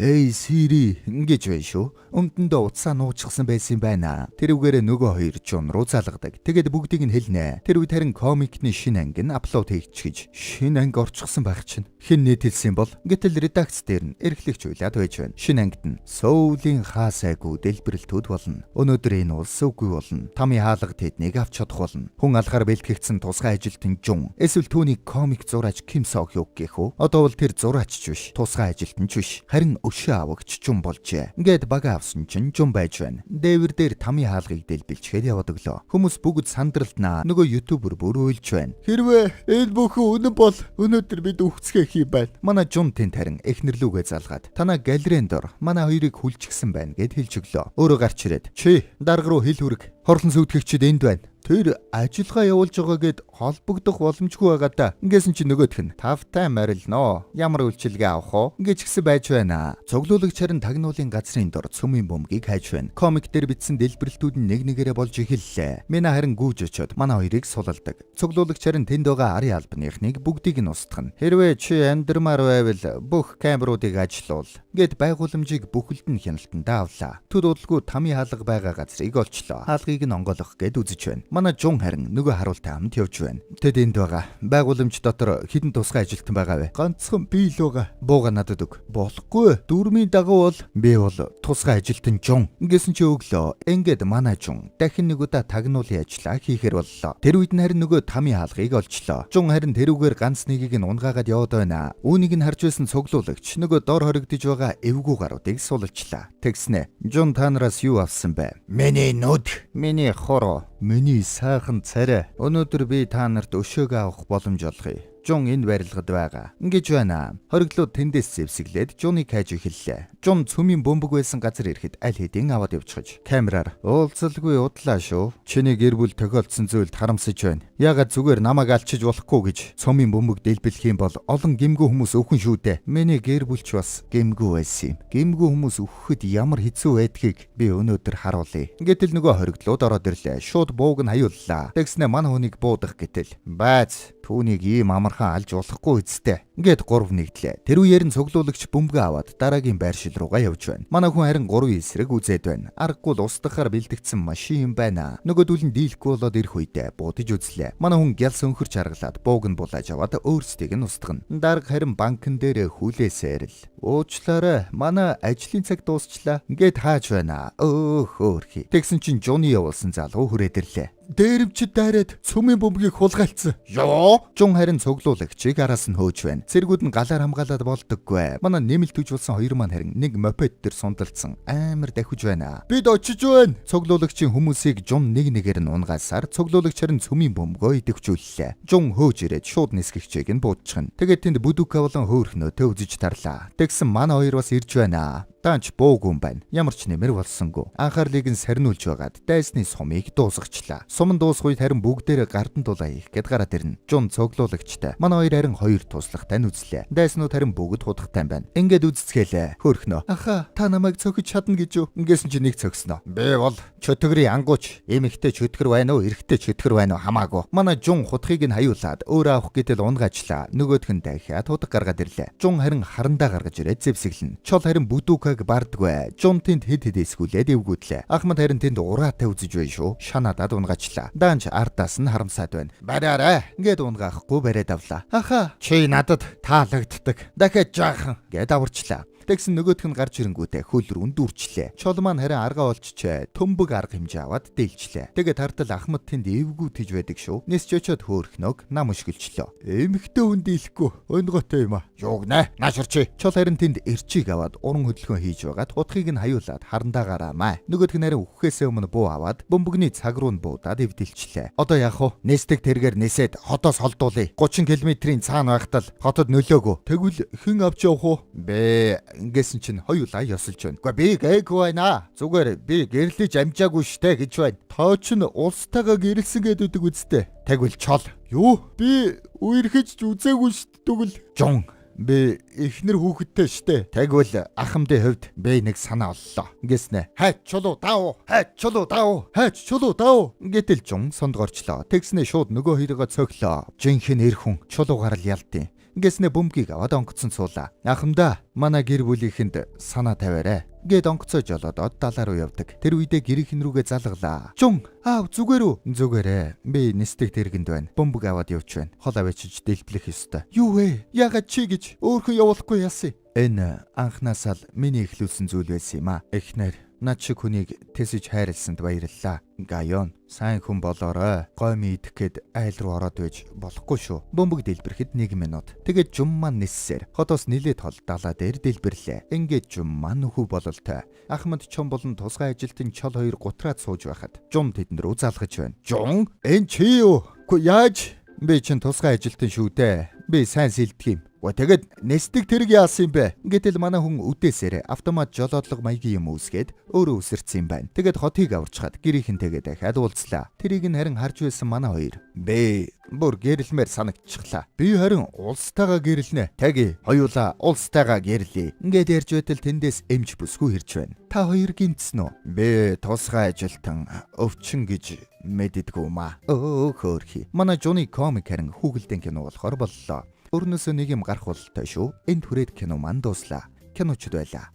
Хей Сири ингэж байна шүү. Өмдөндөө уцаа нуучихсан байсан байна. Тэрүүгээр нөгөө хоёр жун руу залгадаг. Тэгээд бүгдийг нь хэлнэ. Тэр үед харин комикны шинэ анги нь апплод хийчихэж шинэ анги орчихсан байх чинь. Хэн нийтэлсэн бол? Гэтэл редакц дээр нь эрхлэгч уйлаад байж байна. Шинэ ангид нь сөүлийн хаасайгүй дэлбэрэлтүүд болно. Өнөөдөр энэ улс үгүй болно. Тами хаалга тэднийг авч чадах болно. Хүн алхаар бэлтгэгдсэн тусгай ажилтан жун. Эсвэл түүний комик зураач Ким Сок Юг гэх үү? Одоо бол тэр зураач ч биш. Тусгай ажилтан ч биш. Харин өшөө авагч жун болжээ. Ингээд бага авсан чинь жун байж байна. Дээвэр дээр тами хаалгыг дэлбэлчгээд яваад өглөө. Хүмүүс бүгд сандралтнаа. Нөгөө ютубер бүр уйлж байна. Хэрвээ энэ бүхэн үнэн бол өнөөдөр бид үхцгэх юм байна. Манай жун тэнд харин эхнэрлүүгээ залгаад танаа галеренд ор манай хоёрыг хүлчихсэн байна гэд хэлж өглөө. Өөрөө гарч ирээд чи дарга руу хил хүрэг Хорлон сүйтгэгчид энд байна. Тэр ажиллагаа явуулж байгаа гэд холбогдох боломжгүй байгаа да. Ингэсэн чи нөгөөх нь тавтай морилноо. Ямар үйлчилгээ авах уу? Ингэж гисэн байж байна. Цуглуулагч харин тагнуулын газрын дор цөмийн бөмбөгийг хайж байна. Комик дээр бичсэн дэлбэрэлтүүд нь нэг нэгээрээ болж эхэллээ. Мина харин гүйж очиод манай хоёрыг сулалдаг. Цуглуулагч харин тэнд байгаа арын албаныхныг бүгдийг нь устгана. Хэрвээ чи амьдрмаар байвал бүх камеруудыг ажилуул. Гэт байгууламжийг бүхэлд нь хяналтандаа авлаа. Төд удалгүй тамийн хаалга байгаа газрыг олчлоо. Хаалгыг нь онгойлгох гэд үзэж байна. Манай Жун харин нөгөө харуултай хамт явж байна. Тэд энд байгаа. Байгууламж дотор хідэн тусгай ажилтан байгаа вэ? Ганцхан би л байгаа. Бууга надад өг. Болохгүй. Дөрмийн дагуу бол би бол тусгай ажилтан Жун. Ингэсэн чи өглөө. Ингээд манай Жун дахин нэг удаа тагнуулын ажиллаа хийхээр боллоо. Тэр үед нь харин нөгөө тамийн хаалгыг олчлоо. Жун харин тэрүүгээр ганц нэгийг нь унгаагаад яваад байна. Үүнийг нь харж байсан цуглуулагч нөгөө дор хоригдож байгаа эвгүй гаруудыг сулалчлаа. Тэгснэ. Жун та нараас юу авсан бэ? Миний нүд. Миний хороо. Миний сайхан царай. Өнөөдөр би та нарт өшөөг авах боломж олгоё. Жун энд барилгад байгаа. Ингэж байна. Хориглууд тэндээс зэвсэглээд Жуныг хайж эхэллээ. Жун цөмийн бөмбөг байсан газар ирэхэд аль хэдийн аваад явчихж. Камераар уулзалгүй удлаа шүү. Чиний гэр бүл тохиолдсон зүйлд харамсаж байна. Ягаад зүгээр намайг алчиж болохгүй гэж цөмийн бөмбөг дэлбэлэх юм бол олон гэмгүй хүмүүс өвхөн шүү дээ. Миний гэр бүлч бас гэмгүй байсан юм. Гэмгүй хүмүүс өвхөд ямар хэцүү байдгийг би өнөөдөр харуулъя. Гэтэл нөгөө хориглууд ороод ирлээ. Шууд бууг нь хаюуллаа. Тэгснэ манай хүнийг буудах гэтэл. Бааз түүнийг ийм амархан алж болохгүй үсттэй. Ингээд 3 нэгдлээ. Тэр үеэр нь цуглуулагч бөмбөгөө аваад дараагийн байршил руугаа явж байна. Манай хүн харин 3 эсрэг үзээд байна. Аргагүй л устгахаар бэлтгэгдсэн машин байна. Нөгөөдөл нь дийлэхгүй болоод ирэх үедээ буудаж үзлээ. Манай хүн гялс өнхөрч аргалаад бууг нь булааж аваад өөрсдийг нь устгана. Дарга харин банкн дээр хүлээсээр л уучлаарай. Манай ажлын цаг дуусчлаа. Ингээд хааж байна. Хөөхи. Тэгсэн чинь Жуны явуулсан залгуу хүрээд ирлээ. Дээрвчд дайраад цөмийн бөмбөгийг хулгайлцсан. Ёо! Жун харин цуглуулагчийг араас нь хөөж байна. Цэргүүд нь галаар хамгаалаад болдоггүй. Манай нэмэлт төжүүлсэн хоёр маань харин нэг мопед дээр сундалцсан амар дахиж байна. Бид очиж байна. Цуглуулагчийн хүмүүсийг Жун нэг нэгээр нь унгаасаар цуглуулагч харин цөмийн бөмбөгөө идэвхжүүллээ. Жун хөөж ирээд шууд нисгэгчээг нь буутчихна. Тэгээд тэнд бүдүүка болон хөөрхнөөтэй үзэж тарлаа. Тэгсэн манай хоёр бас ирж байна. Таанч буугүй юм байна. Ямар ч нэмэр болсонгүй. Анхаарлыг нь сарниулж байгаад дайсны сумыг дуусгачлаа. Сум дуусах үед харин бүгдээрээ гардан дулаа хийх гэд гараад ирнэ. Жун цуглуулагчтай. Манай хоёр харин хоёр туслахтай нь үзлээ. Дайснууд харин бүгд худахтай байна. Ингээд үзцгээлээ. Хөөрхнөө. Аха, та намайг цохиж чадна гэж юу? Ингэсэн чи нэг цогсноо. Би бол чөтгөрийн ангууч. Эмэгтэй чөтгөр байна уу, эрэгтэй чөтгөр байна уу хамаагүй. Манай Жун хутгийг нь хаюулаад өөрөө авах гэтэл унгаачлаа. Нөгөөх нь дахиад худаг гаргаад ирлээ. Жун харин харандаа гаргаж ирээд зэвсэглэн. Чол харин бүдүүка бардгүй. Жун тэнд хэд эсгүүлээд эвгүүдлээ. Ахмад харин тэнд ураатай үзэж байна шүү. Шанаадад унгаачлаа. Данч ардаас нь харамсаад байна. Бариараа. Ингээд унгаахгүй бариад авлаа. Аха. Чи надад таалагддаг. Дахиад жаахан гэд аварчлаа. Тэгсэн нөгөөх нь гарч ирэнгүүтээ хөл рүү дүүрчлээ. Чол маань харин аргаа олччээ. Төмбөг арга хэмжээ аваад дээлчлээ. Тэгээд тартал Ахмад тэнд эвгүй тэж байдаг шүү. Нэс чөчөд хөөрхнөг нам өшгөлчлөө. Эмхтэй хүн дийлэхгүй. Өнгөтэй юм аа. Юуг нэ? Нааширчи. Чол харин тэнд эрчийг аваад уран хөдөлгөөн хийж байгаад хутгийг нь хаюулаад харандаа гараамаа. Нөгөөх нь харин үххээсээ өмнө буу аваад бөмбөгний цаг руу нь буудаад эвдэлчлээ. Одоо яах вэ? Нэстэг тэргээр нисээд хотоос холдуулъя. 30 км-ийн цаана байхтал хотод нөлөөгөө. Тэгвэл хэн авч явах вэ? Бэ Ингэсэн чинь хоёулаа ёсолж байна. Гэхдээ би гээгүй байна. Зүгээр би гэрлэж амжаагүй штэ гэж байна. Тоо ч н улстайгаа гэрэлсэн гэдэг үстэй. Тэгвэл чол. Юу? Би үерхэж үзээгүй штэ тэгвэл. Жун. Би эхнэр хүүхэдтэй штэ. Тэгвэл ахмадын хувьд би нэг санаа оллоо. Ингэснэ. Хайч чулуу даав. Хайч чулуу даав. Хайч чулуу даав. Ингээтэл Жун сондгорчлоо. Тэгснэ шууд нөгөө хоёроо цөглөө. Жинхэнэ эр хүн чулуугаар л ялдیں۔ Ингэснэ бөмбөгийг аваад онгоцсон суулаа. Ахмадаа манай гэр бүлийнхэнд санаа тавиарай. Гээд онгоцоо жолоодод далаа руу явдаг. Тэр үедээ гэрийнхэн рүүгээ залгалаа. Жун, аав зүгээр үү? Зүгээрээ. Би нэстэг тэргэнд байна. Бөмбөг аваад явж байна. Хол авчиж дэлбэлэх ёстой. Юу вэ? Ягаад чи гэж өөрхөн явуулахгүй яасан? Энэ анхнаасаа л миний эхлүүлсэн зүйл байсан юм а. Эхнэр над шиг хүнийг тэсэж хайрлсанд баярлалаа. Гайон, сайн хүн болоорой. Гойми идэх гээд айл руу ороод байж болохгүй шүү. Бөмбөг дэлбэрэхэд 1 минут. Тэгээд Жум маань ниссээр хотоос нилээд хол далаа дээр дэлбэрлээ. Ингээд Жум маань нөхөв бололтой. Ахмад Чом болон тусгай ажилтны Чол хоёр гутраад сууж байхад Жум тэдэнд рүү залгаж байна. Жун, энэ чи юу? Яаж? Би чинь тусгай ажилтан шүү дээ. Би сайн сэлдэг юм. Тэгэд нэстэг тэрэг яасан юм бэ? Гэтэл манай хүн үдээсээр автомат жолоодлого маягийн юм үүсгээд өөрөө үсэрсэн юм байна. Тэгэд хотыг аварчхад гэрийнхэнтэйгээ дахиад уулзлаа. Тэрийг нь харин харж байсан манай хоёр. Бэ бүр гэрэлмээр санагдчихлаа. Би харин улстайгаа гэрэлнэ. Таги хоёулаа улстайгаа гэрлээ. Ингээд ярьж байтал тэндээс эмч бүсгүй ирж байна. Та хоёр гинцэн үү? Бэ тусгай ажилтан өвчин гэж мэддэггүй маа. Хөөрхи. Манай Жуны комик харин хүүхэлдэйн кино болохоор боллоо. Өрнөөсөө нэг юм гарах бололтой шүү. Энд хүрээд кино маань дуслаа. Киночд байлаа.